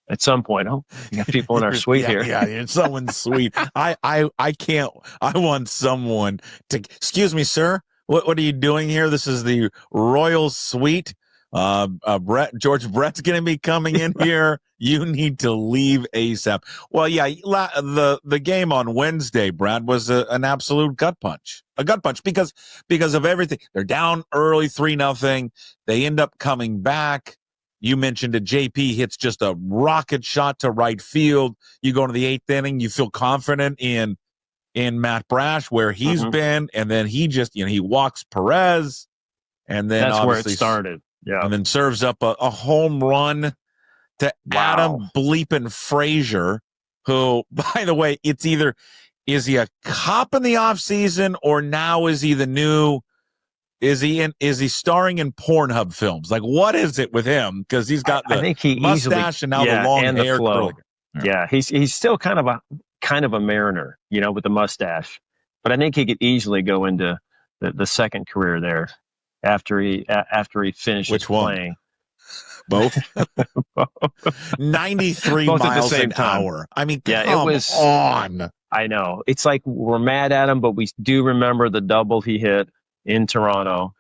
At some point. Oh, you got people in our suite here. Yeah, someone's suite. I can't. I want someone to. Excuse me, sir. What are you doing here? This is the Royal Suite. George Brett's going to be coming in here. You need to leave ASAP. Well, the game on Wednesday, Brad, was an absolute gut punch. A gut punch because of everything. They're down early 3-0. They end up coming back. You mentioned it. JP hits just a rocket shot to right field. You go into the 8th inning. You feel confident in Matt Brash, where he's been, and then he just, he walks Perez, and then that's where it started. Yeah. And then serves up a home run to Adam bleeping Frazier, who, by the way, it's either, is he a cop in the offseason, or now is he the new, is he starring in Pornhub films? Like, what is it with him? Because he's got the mustache and now the long and hair. The flow. Yeah, he's still kind of a Mariner, with the mustache. But I think he could easily go into the second career there after he finishes playing. Both? 93 Both miles at the same an time. hour. I mean, it was on. I know. It's like we're mad at him, but we do remember the double he hit in Toronto,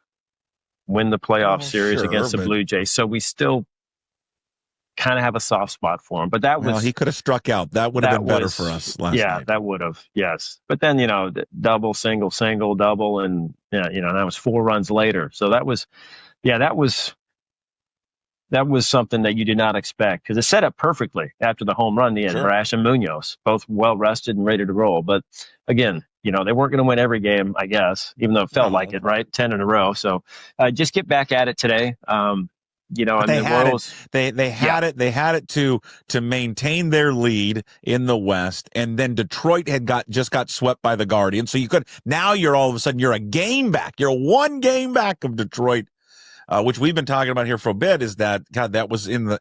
win the playoff series against the Blue Jays. So we still kind of have a soft spot for him. But that was... he could have struck out. That would have been better for us last night. Yeah, that would have. Yes. But then, double, single, double, and, that was 4 runs later. So that was that was something that you did not expect because it set up perfectly after the home run. The end, Sure. Rash and Munoz, both well rested and ready to roll. But again, they weren't going to win every game, I guess, even though it felt like it, right? 10 in a row. So just get back at it today. And they the had Royals, it. They had it. They had it to maintain their lead in the West, and then Detroit just got swept by the Guardians. So you're all of a sudden you're a game back. You're one game back of Detroit. Which we've been talking about here for a bit, is that that was in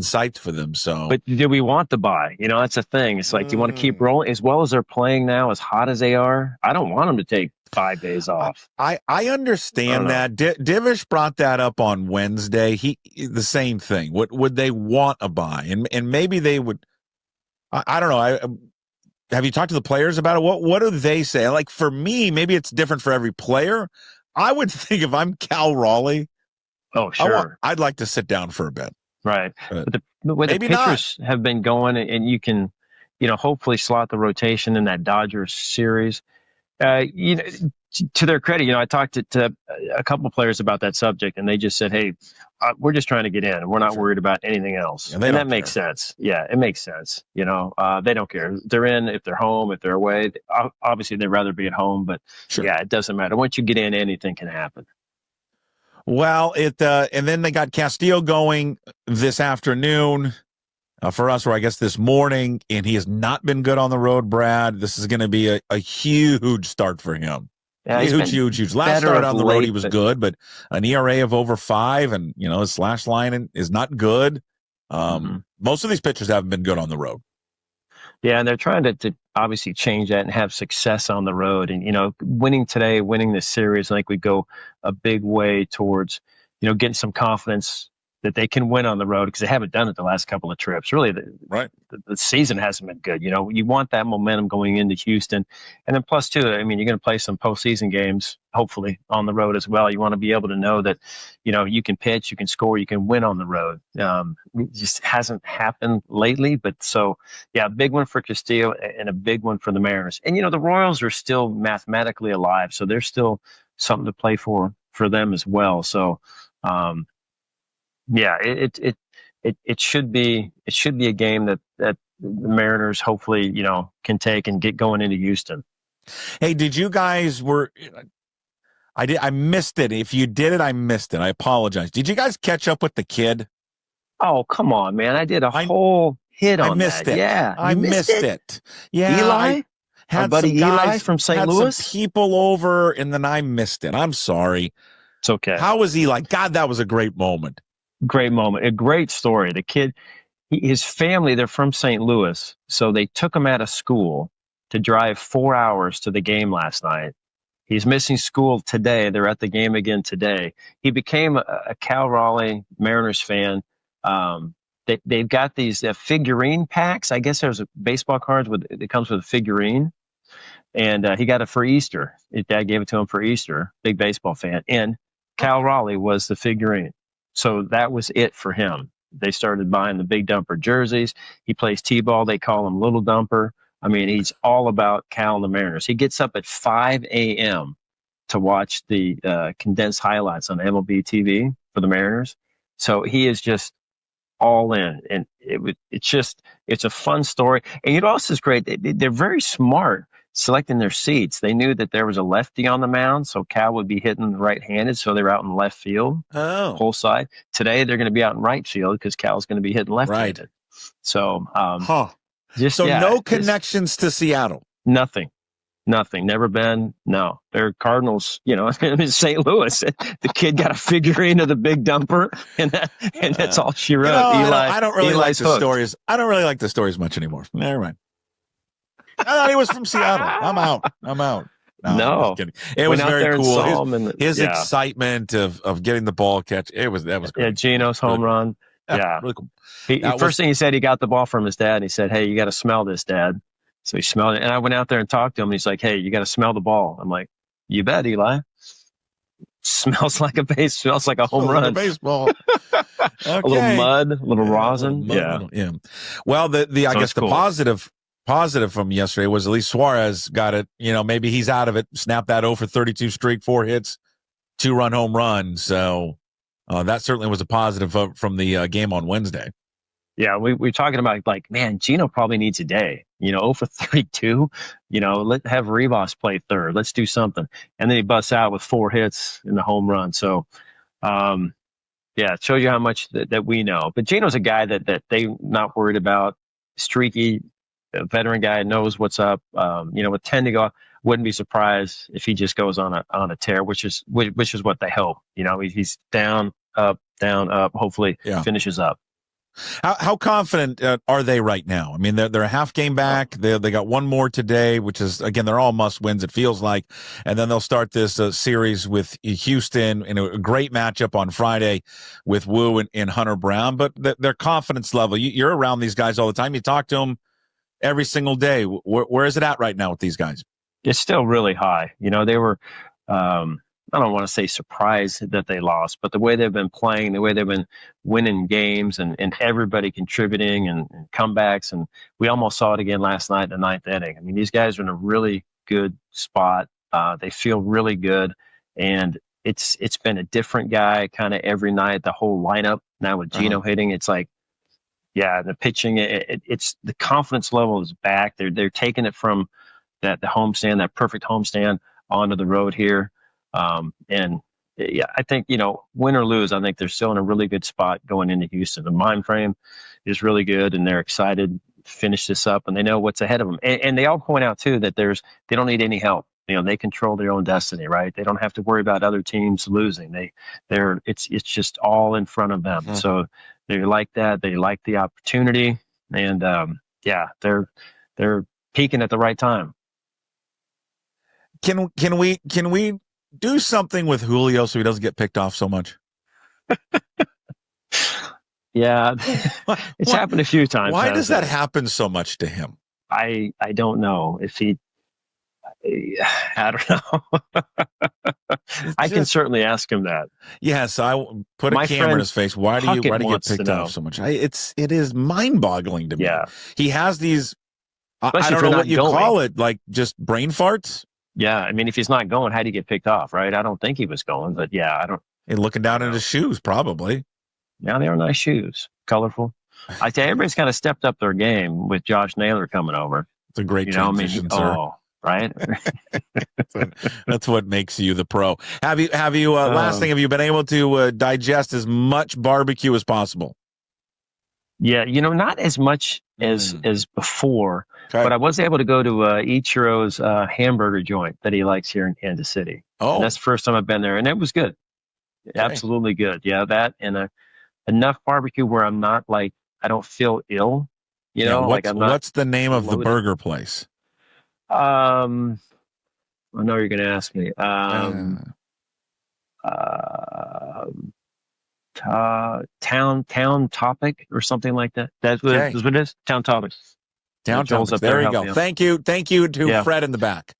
sight for them. So, but do we want the bye? That's the thing. It's like, do you want to keep rolling as well as they're playing now, as hot as they are? I don't want them to take 5 days off. I understand that. Divish brought that up on Wednesday. The same thing. Would they want a bye? And maybe they would. I don't know. Have you talked to the players about it? What do they say? Like, for me, maybe it's different for every player. I would think if I'm Cal Raleigh, oh, sure, I'd like to sit down for a bit. Right. But the way the pitchers have been going, and you can, hopefully slot the rotation in that Dodgers series. To their credit, I talked to a couple of players about that subject, and they just said, "Hey, we're just trying to get in. We're not worried about anything else." And that makes sense. Yeah, it makes sense. They don't care. They're in, if they're home, if they're away. Obviously, they'd rather be at home, but yeah, it doesn't matter. Once you get in, anything can happen. Well, and then they got Castillo going this afternoon. For us, or I guess this morning, and he has not been good on the road, Brad. This is going to be a huge start for him. Yeah, huge. Last start on the road, he was good, but an ERA of over 5, and his slash line is not good. Most of these pitchers haven't been good on the road. Yeah, and they're trying to obviously change that and have success on the road. And winning today, winning this series, I think would go a big way towards getting some confidence that they can win on the road, because they haven't done it the last couple of trips. Really, the season hasn't been good. You want that momentum going into Houston. And then plus, too, you're going to play some postseason games, hopefully, on the road as well. You want to be able to know that, you can pitch, you can score, you can win on the road. It just hasn't happened lately. But so, yeah, a big one for Castillo and a big one for the Mariners. And, the Royals are still mathematically alive, so there's still something to play for them as well. So, yeah, it should be a game that the Mariners hopefully can take and get going into Houston. Hey, did you guys I missed it. If you did it, I missed it. I apologize. Did you guys catch up with the kid? Oh, come on, man! I did a whole hit on that. I missed it. Yeah, I missed it. Yeah, Eli, our buddy Eli from St. Louis. Some people over, and then I missed it. I'm sorry. It's okay. How was Eli? God, that was a great moment. Great moment. A great story. The kid, his family, they're from St. Louis. So they took him out of school to drive 4 hours to the game last night. He's missing school today. They're at the game again today. He became a Cal Raleigh Mariners fan. They've got these figurine packs. I guess there's baseball cards it comes with a figurine. And he got it for Easter. His dad gave it to him for Easter. Big baseball fan. And Cal Raleigh was the figurine. So that was it for him. They started buying the big dumper jerseys. He plays T-ball. They call him Little Dumper. He's all about Cal and the Mariners. He gets up at 5 a.m. to watch the condensed highlights on MLB TV for the Mariners. So he is just all in. And it's a fun story. And it also is great. They're very smart selecting their seats. They knew that there was a lefty on the mound, so Cal would be hitting right-handed, so they're out in left field, whole side. Today, they're going to be out in right field because Cal's going to be hitting left-handed. Right. So, no connections to Seattle. Nothing. Never been. No, they're Cardinals. In St. Louis, the kid got a figurine of the big dumper, and that's all she wrote. I don't really like the stories. I don't really like the stories much anymore. Never mind. I thought he was from Seattle. I'm out. No. I'm just kidding. It was very cool. His excitement of getting the ball catch. That was great. Yeah, Gino's home run. Yeah. Really cool. First thing he said, he got the ball from his dad, and he said, "Hey, you got to smell this, Dad." So he smelled it, and I went out there and talked to him. And he's like, "Hey, you got to smell the ball." I'm like, "You bet, Eli." Smells like a home run. Like a baseball. Okay. A little mud, a little rosin. Yeah. Well, I guess the positive from yesterday was at least Suarez got it. Maybe he's out of it. Snapped that 0 for 32 streak, 4 hits, 2-run home run. So That certainly was a positive from the game on Wednesday. Yeah, we're talking about like, man, Gino probably needs a day. 0 for 32. Let have Rivas play third. Let's do something. And then he busts out with 4 hits in the home run. So, yeah, it shows you how much that we know. But Gino's a guy that they not worried about. Streaky, a veteran guy, knows what's up. With 10 to go, wouldn't be surprised if he just goes on a tear, which is what they hope. He's down, up, hopefully finishes up. How confident are they right now? I mean, they're a half game back. They got one more today, which is, again, they're all must wins, it feels like. And then they'll start this series with Houston in a great matchup on Friday with Wu and Hunter Brown. But their confidence level, you're around these guys all the time. You talk to them every single day. Where is it at right now with these guys? It's still really high. They were, I don't want to say surprised that they lost, but the way they've been playing, the way they've been winning games and everybody contributing and comebacks. And we almost saw it again last night in the 9th inning. I mean, these guys are in a really good spot. They feel really good. And it's been a different guy kind of every night, the whole lineup. Now with Gino hitting, it's like, yeah, the pitching, it's the confidence level is back. They're taking it from the homestand, that perfect homestand, onto the road here. And yeah, I think, win or lose, I think they're still in a really good spot going into Houston. The mind frame is really good and they're excited to finish this up and they know what's ahead of them. And they all point out too that they don't need any help. They control their own destiny, right? They don't have to worry about other teams losing. It's just all in front of them. So they like that. They like the opportunity and, they're peaking at the right time. Can we do something with Julio so he doesn't get picked off so much? Yeah, it's happened a few times. Why does that happen so much to him? I don't know if I don't know. I can certainly ask him that. Yes, I put a camera in his face. Why do you get picked off so much? It is mind-boggling to me. Yeah, he has these. I don't know what you call it, like just brain farts. Yeah, I mean, if he's not going, how do you get picked off, right? I don't think he was going, but yeah, I don't. And looking down at his shoes, probably. Yeah, they are nice shoes, colorful. I tell you, everybody's kind of stepped up their game with Josh Naylor coming over. It's a great transition, sir. Oh, right. That's what makes you the pro. Have you? Last thing, have you been able to digest as much barbecue as possible? Yeah, not as much as before. Okay. But I was able to go to Ichiro's hamburger joint that he likes here in Kansas City. Oh, and that's the first time I've been there, and it was good. Okay. Absolutely good. Yeah, that and enough barbecue where I'm not like I don't feel ill. What's the name of the burger place? I know you're going to ask me. Town Topic or something like that. That's what it is. Town Topic. Town Topic. There you go. Thank you to Fred in the back.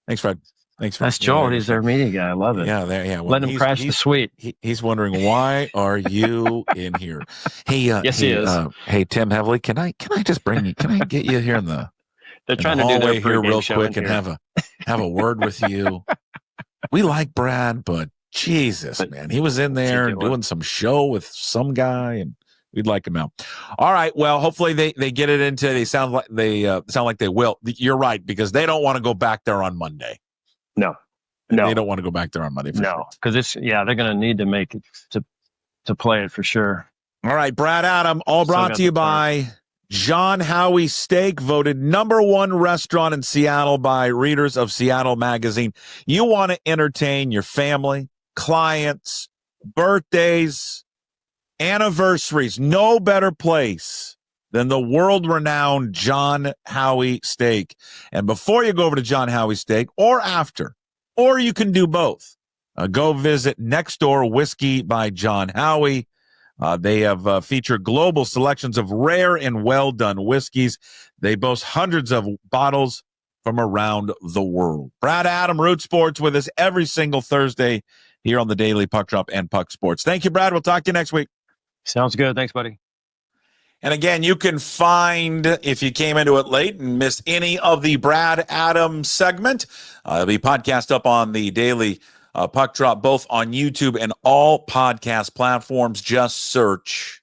Thanks, Fred. That's Joel. He's their media guy. I love it. Yeah, Well, let him crash the suite. He's wondering, why are you in here? Hey, yes, he is. Hey, Tim Heavily, can I just bring you? Can I get you here in the? They're trying to do their here real quick and have a word with you. We like Brad, but Jesus, man, he was in there doing some show with some guy, and we'd like him out. All right, well, hopefully they get it into. They sound like they will. You're right, because they don't want to go back there on Monday. No, they don't want to go back there on Monday. No, because they're going to need to make it to play it for sure. All right, Brad Adam, all brought to you by John Howie Steak, voted #1 restaurant in Seattle by readers of Seattle Magazine. You want to entertain your family, clients, birthdays, anniversaries. No better place than the world-renowned John Howie Steak. And before you go over to John Howie Steak, or after, or you can do both, go visit Next Door Whiskey by John Howie. They have featured global selections of rare and well-done whiskeys. They boast hundreds of bottles from around the world. Brad Adam, Root Sports, with us every single Thursday here on the Daily Puck Drop and Puck Sports. Thank you, Brad. We'll talk to you next week. Sounds good. Thanks, buddy. And again, you can find, if you came into it late and missed any of the Brad Adam segment, it'll be podcast up on the Daily Puck Drop, both on YouTube and all podcast platforms. Just search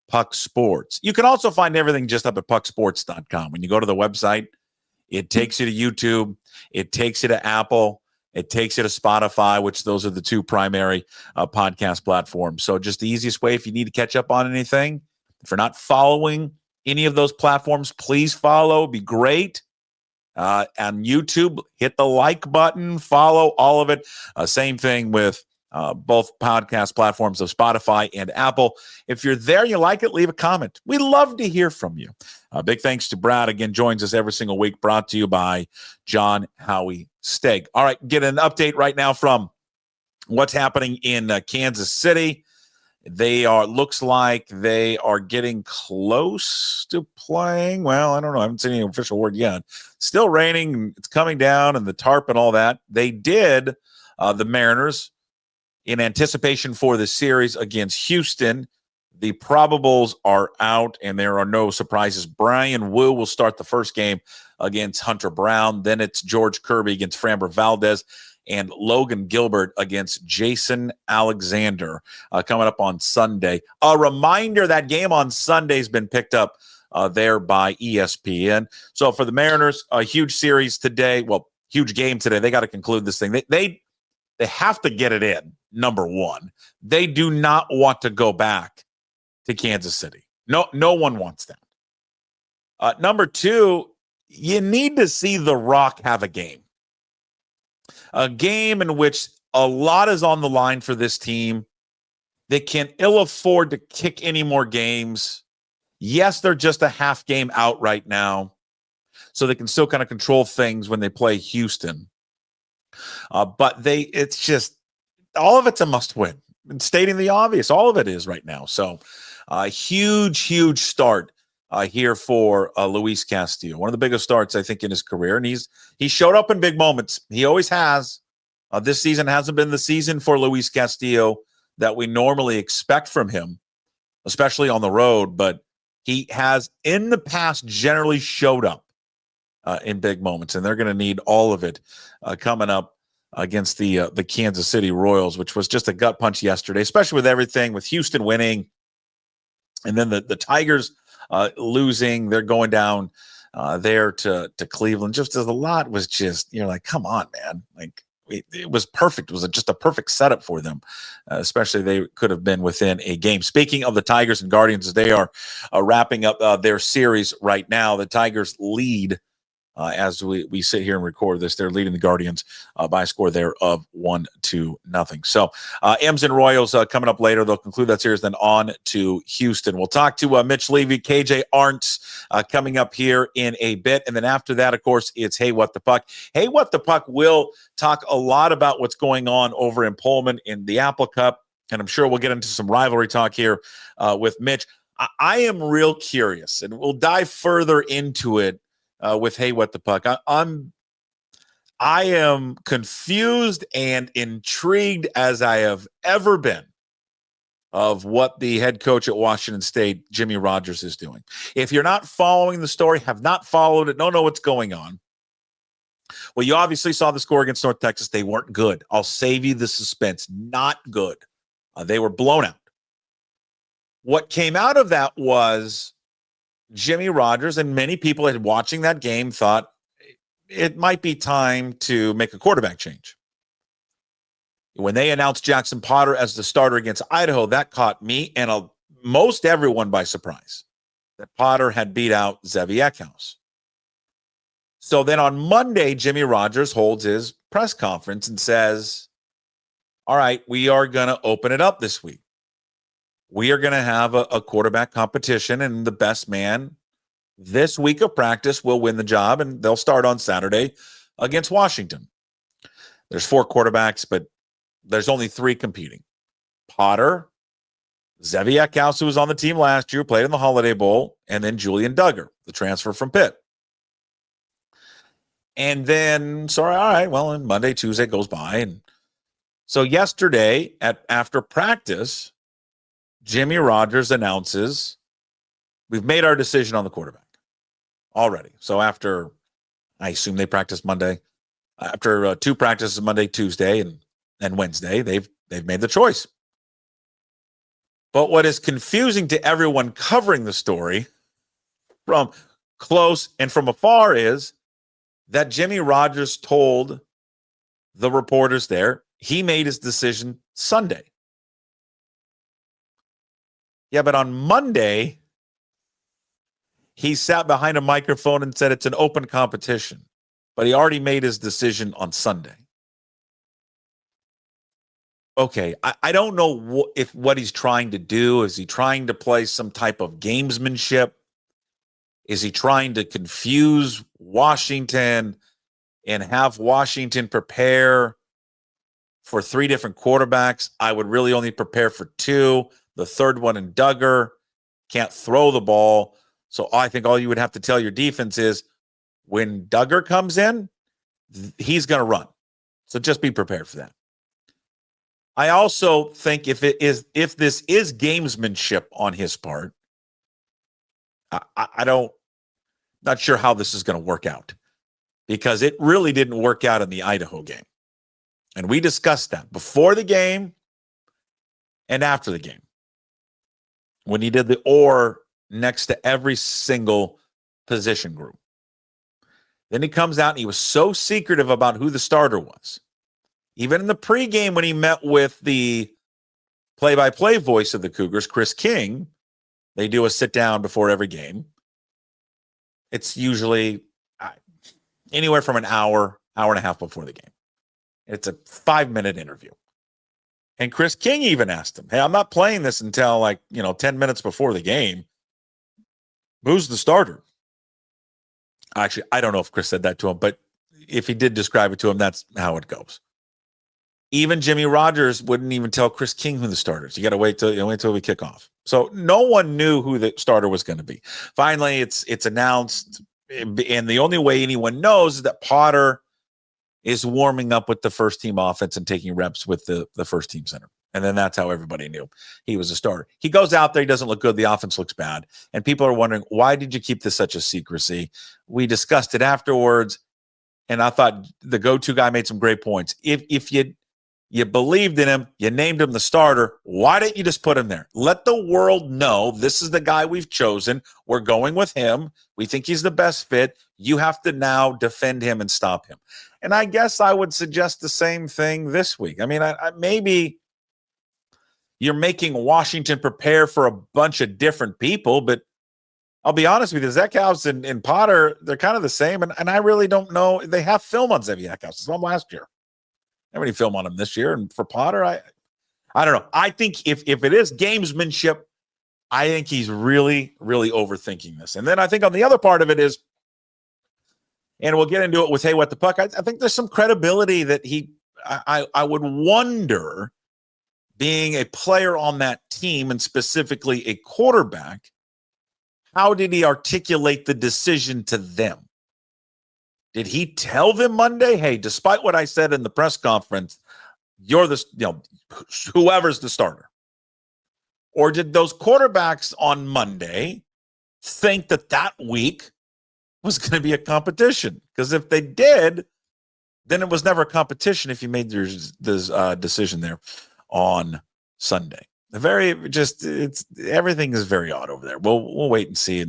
Puck Sports. You can also find everything just up at pucksports.com. When you go to the website, it takes you to YouTube. It takes you to Apple. It takes you to Spotify, which those are the two primary podcast platforms. So just the easiest way if you need to catch up on anything. If you're not following any of those platforms, please follow. It'd be great. On YouTube, hit the like button, follow all of it. Same thing with both podcast platforms of Spotify and Apple. If you're there, you like it, leave a comment. We love to hear from you. Big thanks to Brad. Again, joins us every single week, brought to you by John Howie Steak. All right, get an update right now from what's happening in Kansas City. Looks like they are getting close to playing. Well, I don't know. I haven't seen any official word yet. Still raining. It's coming down and the tarp and all that. They did, the Mariners, in anticipation for the series against Houston. The probables are out and there are no surprises. Brian Wu will start the first game against Hunter Brown. Then it's George Kirby against Framber Valdez and Logan Gilbert against Jason Alexander coming up on Sunday. A reminder, that game on Sunday has been picked up there by ESPN. So for the Mariners, a huge series today. Well, huge game today. They got to conclude this thing. They have to get it in, number one. They do not want to go back to Kansas City. No one wants that. Number two, you need to see The Rock have a game. A game in which a lot is on the line for this team. They can ill afford to kick any more games. Yes, they're just a half game out right now, so they can still kind of control things when they play Houston. But it's just, all of it's a must win. And stating the obvious, all of it is right now. So huge start here for Luis Castillo. One of the biggest starts, I think, in his career. And he showed up in big moments. He always has. This season hasn't been the season for Luis Castillo that we normally expect from him, especially on the road. But he has, in the past, generally showed up in big moments. And they're going to need all of it coming up against the Kansas City Royals, which was just a gut punch yesterday, especially with everything, with Houston winning. And then the Tigers losing. They're going down there to Cleveland. Just as a lot was just, you're like, come on, man. Like, it was perfect. It was just a perfect setup for them, especially they could have been within a game. Speaking of the Tigers and Guardians, as they are wrapping up their series right now, the Tigers lead as we sit here and record this. They're leading the Guardians by a score there of 1-0. So M's and Royals coming up later. They'll conclude that series, then on to Houston. We'll talk to Mitch Levy, KJ-Arent coming up here in a bit. And then after that, of course, it's Hey, What the Puck. Hey, What the Puck will talk a lot about what's going on over in Pullman in the Apple Cup. And I'm sure we'll get into some rivalry talk here with Mitch. I am real curious, and we'll dive further into it with Hey, What the Puck. I am confused and intrigued as I have ever been of what the head coach at Washington State, Jimmy Rogers, is doing. If you're not following the story, have not followed it, don't know what's going on. Well, you obviously saw the score against North Texas. They weren't good. I'll save you the suspense. Not good. They were blown out. What came out of that was Jimmy Rogers and many people watching that game thought it might be time to make a quarterback change. When they announced Jackson Potter as the starter against Idaho, that caught me and most everyone by surprise, that Potter had beat out Zevi Eckhouse. So then on Monday, Jimmy Rogers holds his press conference and says, all right, we are going to open it up this week. We are going to have a quarterback competition, and the best man this week of practice will win the job, and they'll start on Saturday against Washington. There's 4 quarterbacks, but there's only 3 competing. Potter, Zevi Eckhouse, who was on the team last year, played in the Holiday Bowl, and then Julian Duggar, the transfer from Pitt. And then, all right, well, and Monday, Tuesday goes by. And so yesterday, after practice, Jimmy Rogers announces, we've made our decision on the quarterback already. So after, I assume they practiced Monday, after 2 practices Monday, Tuesday, and and Wednesday, they've made the choice. But what is confusing to everyone covering the story from close and from afar is that Jimmy Rogers told the reporters there he made his decision Sunday. Yeah, but on Monday, he sat behind a microphone and said it's an open competition. But he already made his decision on Sunday. Okay, I don't know if what he's trying to do. Is he trying to play some type of gamesmanship? Is he trying to confuse Washington and have Washington prepare for 3 different quarterbacks? I would really only prepare for 2. The third one in Duggar can't throw the ball. So I think all you would have to tell your defense is when Duggar comes in, he's going to run. So just be prepared for that. I also think if this is gamesmanship on his part, not sure how this is going to work out, because it really didn't work out in the Idaho game. And we discussed that before the game and after the game, when he did the or next to every single position group. Then he comes out and he was so secretive about who the starter was. Even in the pregame when he met with the play-by-play voice of the Cougars, Chris King, they do a sit-down before every game. It's usually anywhere from an hour and a half before the game. It's a 5-minute interview. And Chris King even asked him, hey, I'm not playing this until 10 minutes before the game. Who's the starter? Actually, I don't know if Chris said that to him, but if he did describe it to him, that's how it goes. Even Jimmy Rogers wouldn't even tell Chris King who the starter is. You got to wait till we kick off. So no one knew who the starter was going to be. Finally, it's announced, and the only way anyone knows is that Potter is warming up with the first team offense and taking reps with the first team center. And then that's how everybody knew he was a starter. He goes out there, he doesn't look good, the offense looks bad. And people are wondering, why did you keep this such a secrecy? We discussed it afterwards, and I thought the go-to guy made some great points. If you believed in him, you named him the starter, why didn't you just put him there? Let the world know this is the guy we've chosen. We're going with him. We think he's the best fit. You have to now defend him and stop him. And I guess I would suggest the same thing this week. I mean, maybe you're making Washington prepare for a bunch of different people, but I'll be honest with you, Zeckhouse and Potter, they're kind of the same, and I really don't know. They have film on Zeckhouse from last year. I have any film on him this year, and for Potter, I don't know. I think if it is gamesmanship, I think he's really, really overthinking this. And then I think on the other part of it is, and we'll get into it with Hey, What the Puck, I think there's some credibility that I would wonder, being a player on that team and specifically a quarterback, how did he articulate the decision to them? Did he tell them Monday, hey, despite what I said in the press conference, you're whoever's the starter? Or did those quarterbacks on Monday think that week was going to be a competition? Because if they did, then it was never a competition if you made this decision there on Sunday. Everything is very odd over there. We'll wait and see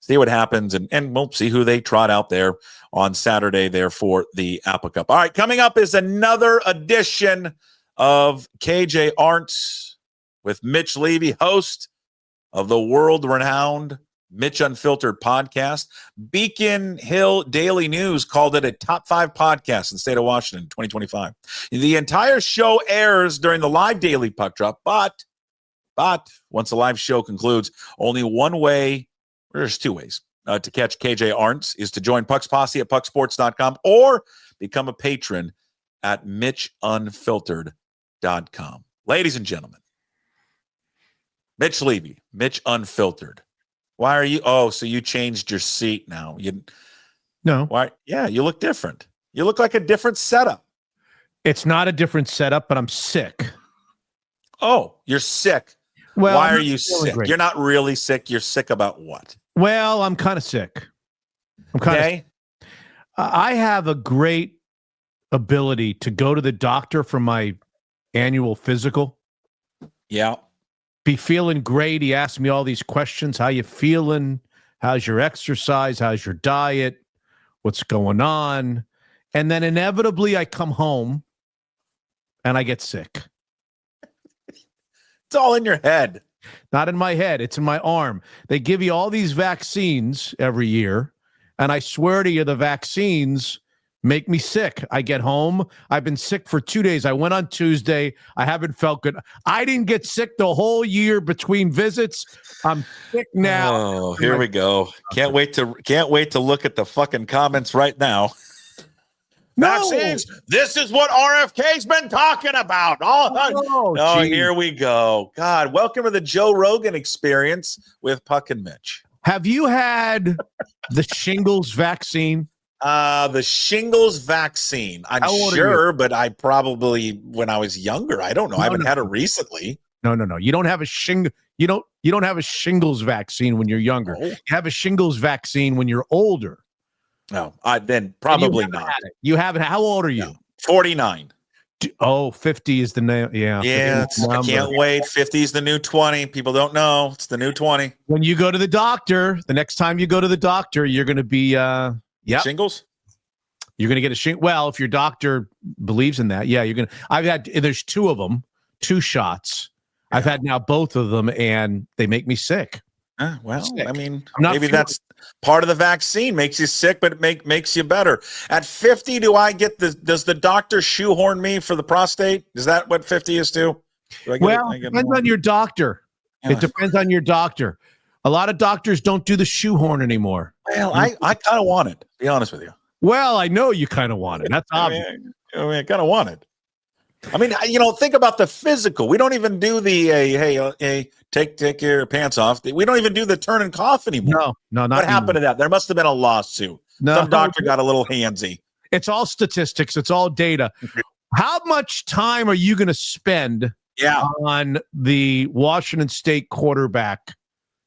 what happens, and we'll see who they trot out there on Saturday there for the Apple Cup. All right, coming up is another edition of KJ-Arent with Mitch Levy, host of the world-renowned Mitch Unfiltered podcast. Beacon Hill Daily News called it a top 5 podcast in the state of Washington in 2025. The entire show airs during the live daily puck drop, but once the live show concludes, only one way, there's 2 ways to catch KJ-Arent is to join Puck's Posse at pucksports.com or become a patron at mitchunfiltered.com. Ladies and gentlemen, Mitch Levy, Mitch Unfiltered. Why are you? Oh, so you changed your seat now. No. Why? Yeah, you look different. You look like a different setup. It's not a different setup, but I'm sick. Oh, you're sick. Well, why are you sick? Great. You're not really sick. You're sick about what? Well, I'm kind of sick. I have a great ability to go to the doctor for my annual physical. Yeah. Be feeling great. He asked me all these questions. How you feeling? How's your exercise? How's your diet? What's going on? And then inevitably I come home and I get sick. It's all in your head. Not in my head. It's in my arm. They give you all these vaccines every year. And I swear to you, the vaccines make me sick. I get home. I've been sick for 2 days. I went on Tuesday. I haven't felt good. I didn't get sick the whole year between visits. I'm sick now. Oh, here we go. Can't wait to look at the fucking comments right now. No. Vaccines. This is what RFK's been talking about. Here we go. God, welcome to the Joe Rogan experience with Puck and Mitch. Have you had the shingles vaccine? The shingles vaccine. I'm sure, but I probably when I was younger. I don't know. I haven't had it recently. No. You don't have a You don't have a shingles vaccine when you're younger. Oh. You have a shingles vaccine when you're older. No, then probably not. You haven't. How old are you? No. 49. 50 is the name. Yeah. I can't wait. 50 is the new 20. People don't know. It's the new 20. When you go to the doctor, the next time you go to the doctor, you're going to be shingles. You're going to get a shingles. Well, if your doctor believes in that, you're going to. There's 2 of them, 2 shots. Yeah. I've had now both of them, and they make me sick. I mean, maybe that's part of the vaccine. Makes you sick, but it makes you better. At 50, does the doctor shoehorn me for the prostate? Is that what 50 is too? It depends on your doctor. It depends on your doctor. A lot of doctors don't do the shoehorn anymore. Well, I kind of want it, to be honest with you. Well, I know you kind of want it. That's obvious. I kind of want it. I mean, think about the physical. We don't even do the take your pants off. We don't even do the turn and cough anymore. No, not what happened to that? There must have been a lawsuit. No, some doctor got a little handsy. It's all statistics. It's all data. How much time are you going to spend on the Washington State quarterback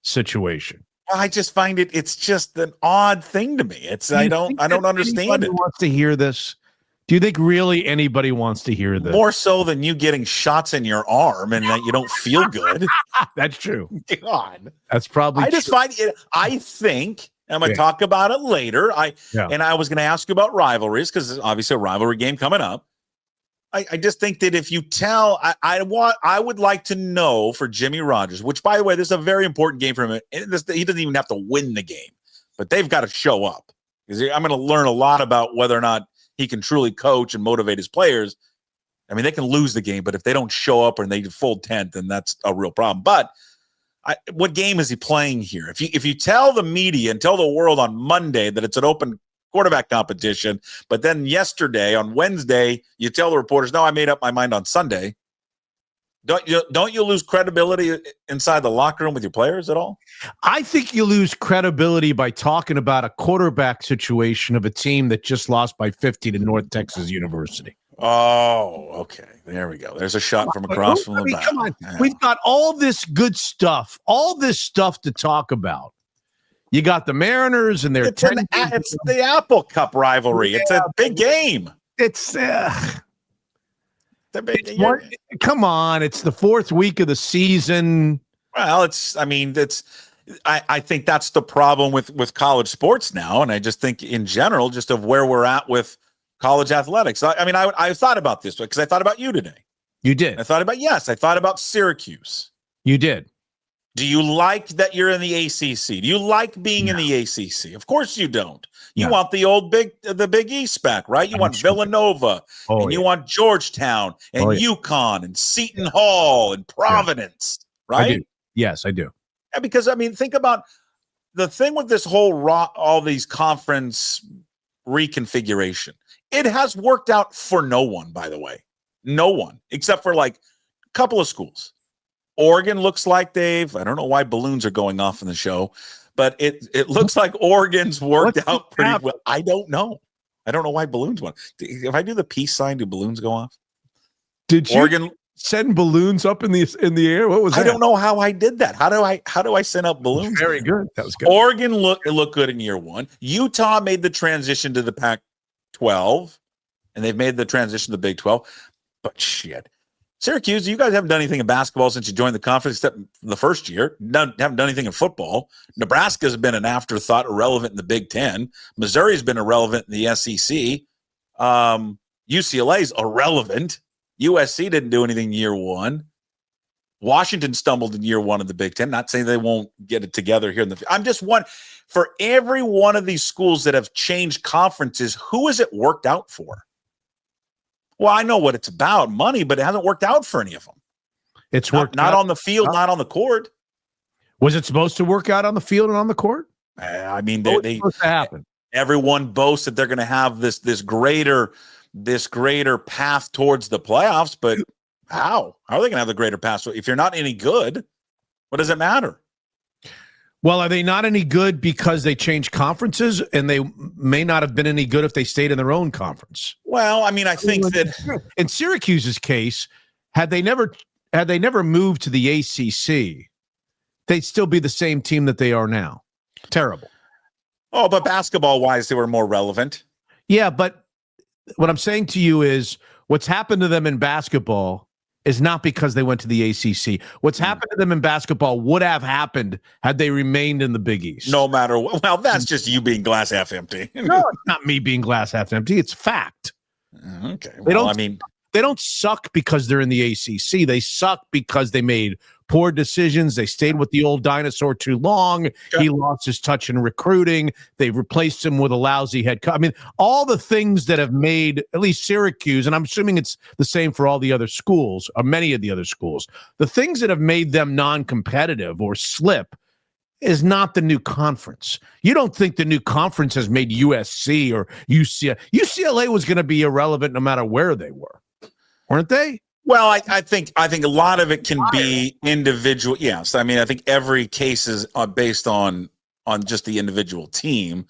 situation? I just find it's just an odd thing to me. I don't understand it. Wants to hear this? Do you think really anybody wants to hear this? More so than you getting shots in your arm and that you don't feel good. That's true. God. That's probably I just find it. I think I'm going to talk about it later. And I was going to ask you about rivalries because there's obviously a rivalry game coming up. I just think that if you tell, I would like to know for Jimmy Rogers, which by the way, this is a very important game for him. He doesn't even have to win the game, but they've got to show up. I'm going to learn a lot about whether or not he can truly coach and motivate his players. I mean, they can lose the game, but if they don't show up and they fold tent, then that's a real problem. But what game is he playing here? If you tell the media and tell the world on Monday that it's an open quarterback competition, but then yesterday on Wednesday you tell the reporters, no, I made up my mind on Sunday. Don't you lose credibility inside the locker room with your players at all? I think you lose credibility by talking about a quarterback situation of a team that just lost by 50 to North Texas University. Oh, okay. There we go. There's a shot from across from the back. Come on. Yeah. We've got all this good stuff, to talk about. You got the Mariners and their it's the Apple Cup rivalry. Yeah, it's a big game. Come on, it's the 4th week of the season. Well, I think that's the problem with college sports now, and I just think in general, just of where we're at with college athletics. I thought about this because I thought about you today. You did. I thought about Syracuse. You did. Do you like that you're in the ACC? Do you like being in the ACC? Of course you don't. You want the Big East back, right? You want Villanova, and you want Georgetown, and UConn, and Seton Hall, and Providence, right? I do. Yes, I do. Yeah, because, think about the thing with this whole all these conference reconfiguration. It has worked out for no one, by the way. No one, except for like a couple of schools. Oregon looks like I don't know why balloons are going off in the show, but it looks like Oregon's worked out pretty well. I don't know. I don't know why balloons went. If I do the peace sign, do balloons go off? Did Oregon send balloons up in the air? What was that? I don't know how I did that. How do I send up balloons? Very good. That was good. Oregon looked good in year 1. Utah made the transition to the Pac-12, and they've made the transition to the Big 12. But shit, Syracuse, you guys haven't done anything in basketball since you joined the conference, except the first year. Haven't done anything in football. Nebraska's been an afterthought, irrelevant in the Big 10. Missouri's been irrelevant in the SEC. UCLA's irrelevant. USC didn't do anything year one. Washington stumbled in year one of the Big 10. Not saying they won't get it together here in the. I'm just one for every one of these schools that have changed conferences. Who has it worked out for? Well, I know what it's about, money, but it hasn't worked out for any of them. It's worked not on the field, not on the court. Was it supposed to work out on the field and on the court? I mean, they supposed to happen. Everyone boasts that they're going to have this greater path towards the playoffs, but how are they going to have the greater path? If you're not any good, what does it matter? Well, are they not any good because they changed conferences, and they may not have been any good if they stayed in their own conference? Well, I mean, I think that in Syracuse's case, had they never moved to the ACC, they'd still be the same team that they are now. Terrible. Oh, but basketball-wise, they were more relevant. Yeah, but what I'm saying to you is what's happened to them in basketball is not because they went to the ACC. What's happened to them in basketball would have happened had they remained in the Big East. No matter what. Well, that's just you being glass half empty. No, it's not me being glass half empty. It's fact. Okay. Well, they don't suck because they're in the ACC. They suck because they made poor decisions. They stayed with the old dinosaur too long. Sure. He lost his touch in recruiting. They replaced him with a lousy head coach. I mean, all the things that have made at least Syracuse, and I'm assuming it's the same for all the other schools, or many of the other schools, the things that have made them non-competitive or slip is not the new conference. You don't think the new conference has made USC or UCLA. UCLA was going to be irrelevant no matter where they were, weren't they? Well, I think a lot of it can be individual. Yes, I mean, I think every case is based on just the individual team.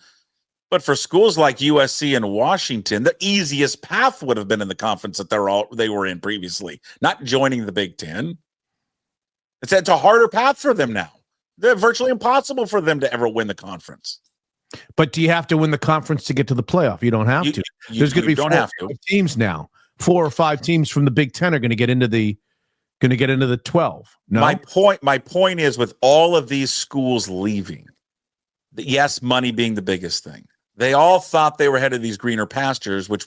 But for schools like USC and Washington, the easiest path would have been in the conference that they were in previously, not joining the Big Ten. It's a harder path for them now. They're virtually impossible for them to ever win the conference. But do you have to win the conference to get to the playoff? You don't have to. There's going to be 4 teams now. 4 or 5 teams from the Big Ten are going to get into the 12. No? My point is, with all of these schools leaving, yes, money being the biggest thing. They all thought they were headed these greener pastures, which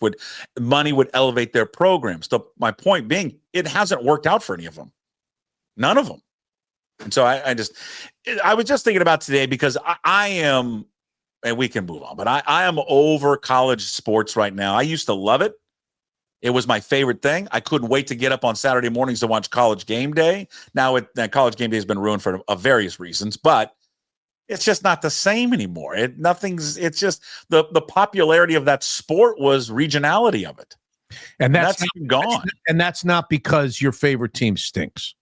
money would elevate their programs. So my point being, it hasn't worked out for any of them. None of them. And so I was just thinking about today because I am, and we can move on, but I am over college sports right now. I used to love it. It was my favorite thing. I couldn't wait to get up on Saturday mornings to watch College Game Day. Now, College Game Day has been ruined for various reasons, but it's just not the same anymore. It's just the popularity of that sport was regionality of it. And that's gone. And that's not because your favorite team stinks.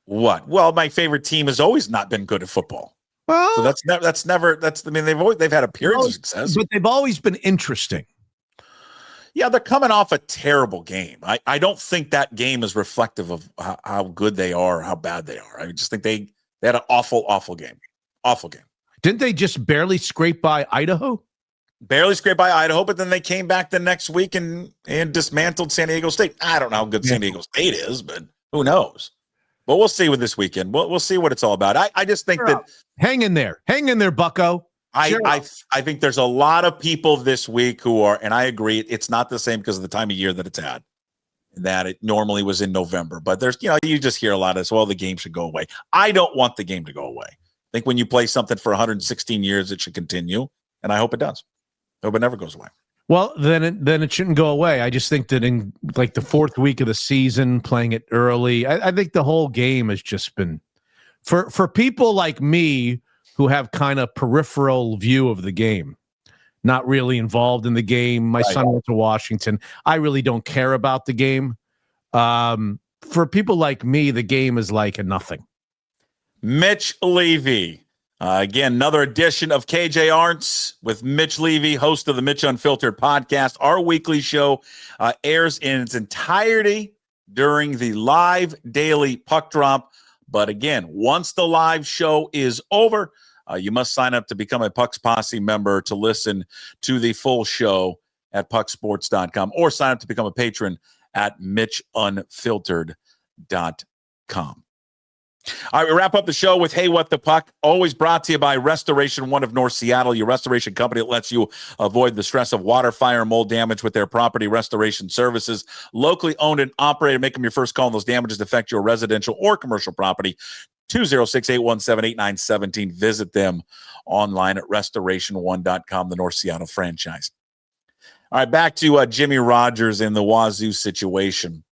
What? Well, my favorite team has always not been good at football. Well, so they've had a period of success. But they've always been interesting. Yeah, they're coming off a terrible game. I don't think that game is reflective of how good they are or how bad they are. I just think they had an awful game. Awful game. Didn't they just barely scrape by Idaho? Barely scraped by Idaho, but then they came back the next week and dismantled San Diego State. I don't know how good San Diego State is, but who knows? But we'll see with this weekend. We'll see what it's all about. I just think that hang in there, Bucko. I think there's a lot of people this week who are, and I agree, it's not the same because of the time of year that it's at, that it normally was in November. But there's, you just hear a lot of this, well, the game should go away. I don't want the game to go away. I think when you play something for 116 years, it should continue, and I hope it does. I hope it never goes away. Well, then it shouldn't go away. I just think that in like the 4th week of the season, playing it early, I think the whole game has just been for people like me who have kind of peripheral view of the game, not really involved in the game. My son went to Washington. I really don't care about the game. For people like me, the game is like a nothing. Mitch Levy. Again, another edition of KJ-Arent with Mitch Levy, host of the Mitch Unfiltered podcast. Our weekly show airs in its entirety during the live daily puck drop. But again, once the live show is over, you must sign up to become a Pucks Posse member to listen to the full show at pucksports.com or sign up to become a patron at mitchunfiltered.com. All right, we wrap up the show with Hey, What the Puck? Always brought to you by Restoration One of North Seattle, your restoration company that lets you avoid the stress of water, fire, and mold damage with their property restoration services. Locally owned and operated. Make them your first call when those damages affect your residential or commercial property. 206-817-8917. Visit them online at restoration1.com, the North Seattle franchise. All right, back to Jimmy Rogers in the Wazoo situation.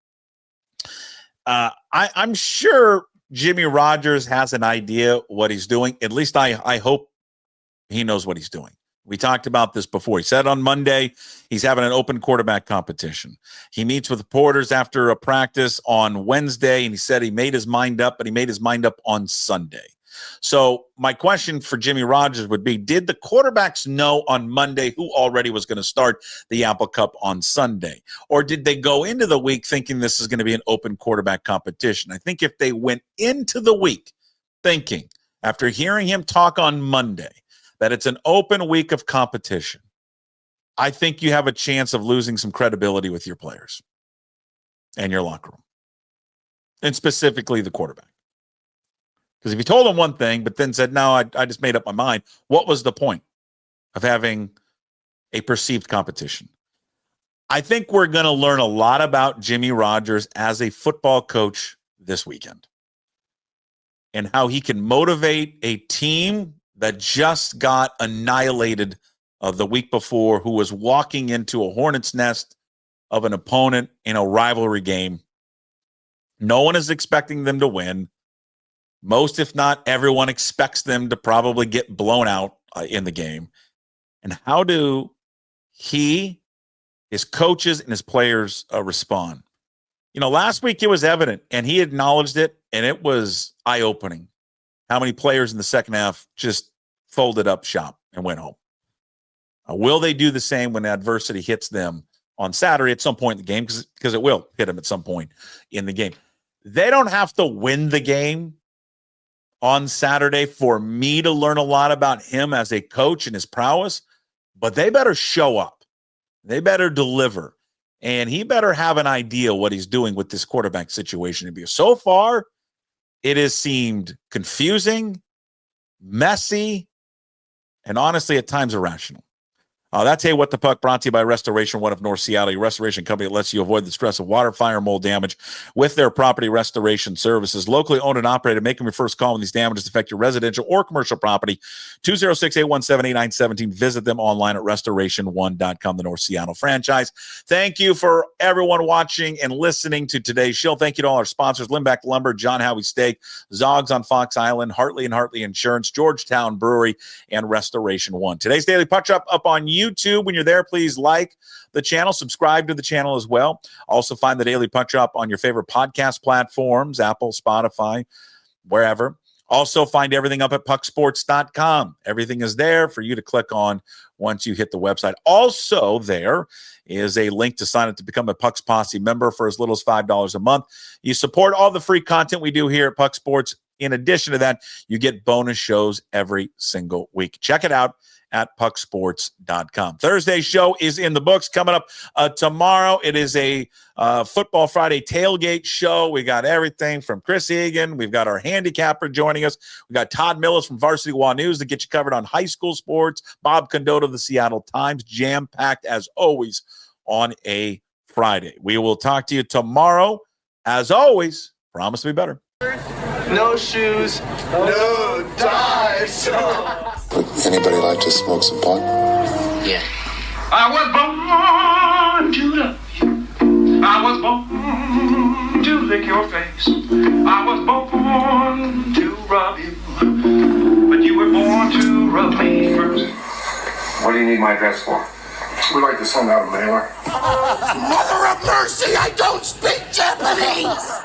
I'm sure Jimmy Rogers has an idea what he's doing. At least I hope he knows what he's doing. We talked about this before. He said on Monday he's having an open quarterback competition. He meets with reporters after a practice on Wednesday, and he said he made his mind up, but he made his mind up on Sunday. So my question for Jimmy Rogers would be, did the quarterbacks know on Monday who already was going to start the Apple Cup on Sunday? Or did they go into the week thinking this is going to be an open quarterback competition? I think if they went into the week thinking, after hearing him talk on Monday, that it's an open week of competition, I think you have a chance of losing some credibility with your players and your locker room, and specifically the quarterback. Because if you told him one thing, but then said, no, I just made up my mind, what was the point of having a perceived competition? I think we're going to learn a lot about Jimmy Rogers as a football coach this weekend and how he can motivate a team that just got annihilated the week before, who was walking into a hornet's nest of an opponent in a rivalry game. No one is expecting them to win. Most, if not everyone, expects them to probably get blown out in the game. And how do he, his coaches, and his players respond? You know, last week it was evident, and he acknowledged it, and it was eye-opening how many players in the second half just folded up shop and went home. Will they do the same when adversity hits them on Saturday at some point in the game? Because it will hit them at some point in the game. They don't have to win the game on Saturday for me to learn a lot about him as a coach and his prowess, but they better show up. They better deliver. And he better have an idea what he's doing with this quarterback situation. Because so far, it has seemed confusing, messy, and honestly, at times irrational. That's Hey, What the Puck, brought to you by Restoration One of North Seattle, your restoration company that lets you avoid the stress of water, fire, mold damage with their property restoration services. Locally owned and operated. Make them your first call when these damages affect your residential or commercial property. 206-817-8917. Visit them online at restoration1.com, the North Seattle franchise. Thank you for everyone watching and listening to today's show. Thank you to all our sponsors, Limbeck Lumber, John Howie Steak, Zogs on Fox Island, Hartley and Hartley Insurance, Georgetown Brewery, and Restoration One. Today's Daily Puck Drop up on YouTube. When you're there, please like the channel, subscribe to the channel as well. Also find the Daily Puck Drop on your favorite podcast platforms, Apple, Spotify, wherever. Also find everything up at pucksports.com. Everything is there for you to click on once you hit the website. Also, there is a link to sign up to become a Pucks Posse member for as little as $5 a month. You support all the free content we do here at Puck Sports. In addition to that, you get bonus shows every single week. Check it out at pucksports.com. Thursday's show is in the books. Coming up tomorrow, it is a Football Friday tailgate show. We got everything from Chris Egan. We've got our handicapper joining us. We got Todd Millis from Varsity Law News to get you covered on high school sports. Bob Condotta of the Seattle Times, jam-packed as always on a Friday. We will talk to you tomorrow. As always, promise to be better. No shoes, no dice. Would anybody like to smoke some pot? Yeah. I was born to love you. I was born to lick your face. I was born to rub you. But you were born to rub me first. What do you need my address for? We'd like to send out a mailer. Mother of mercy, I don't speak Japanese!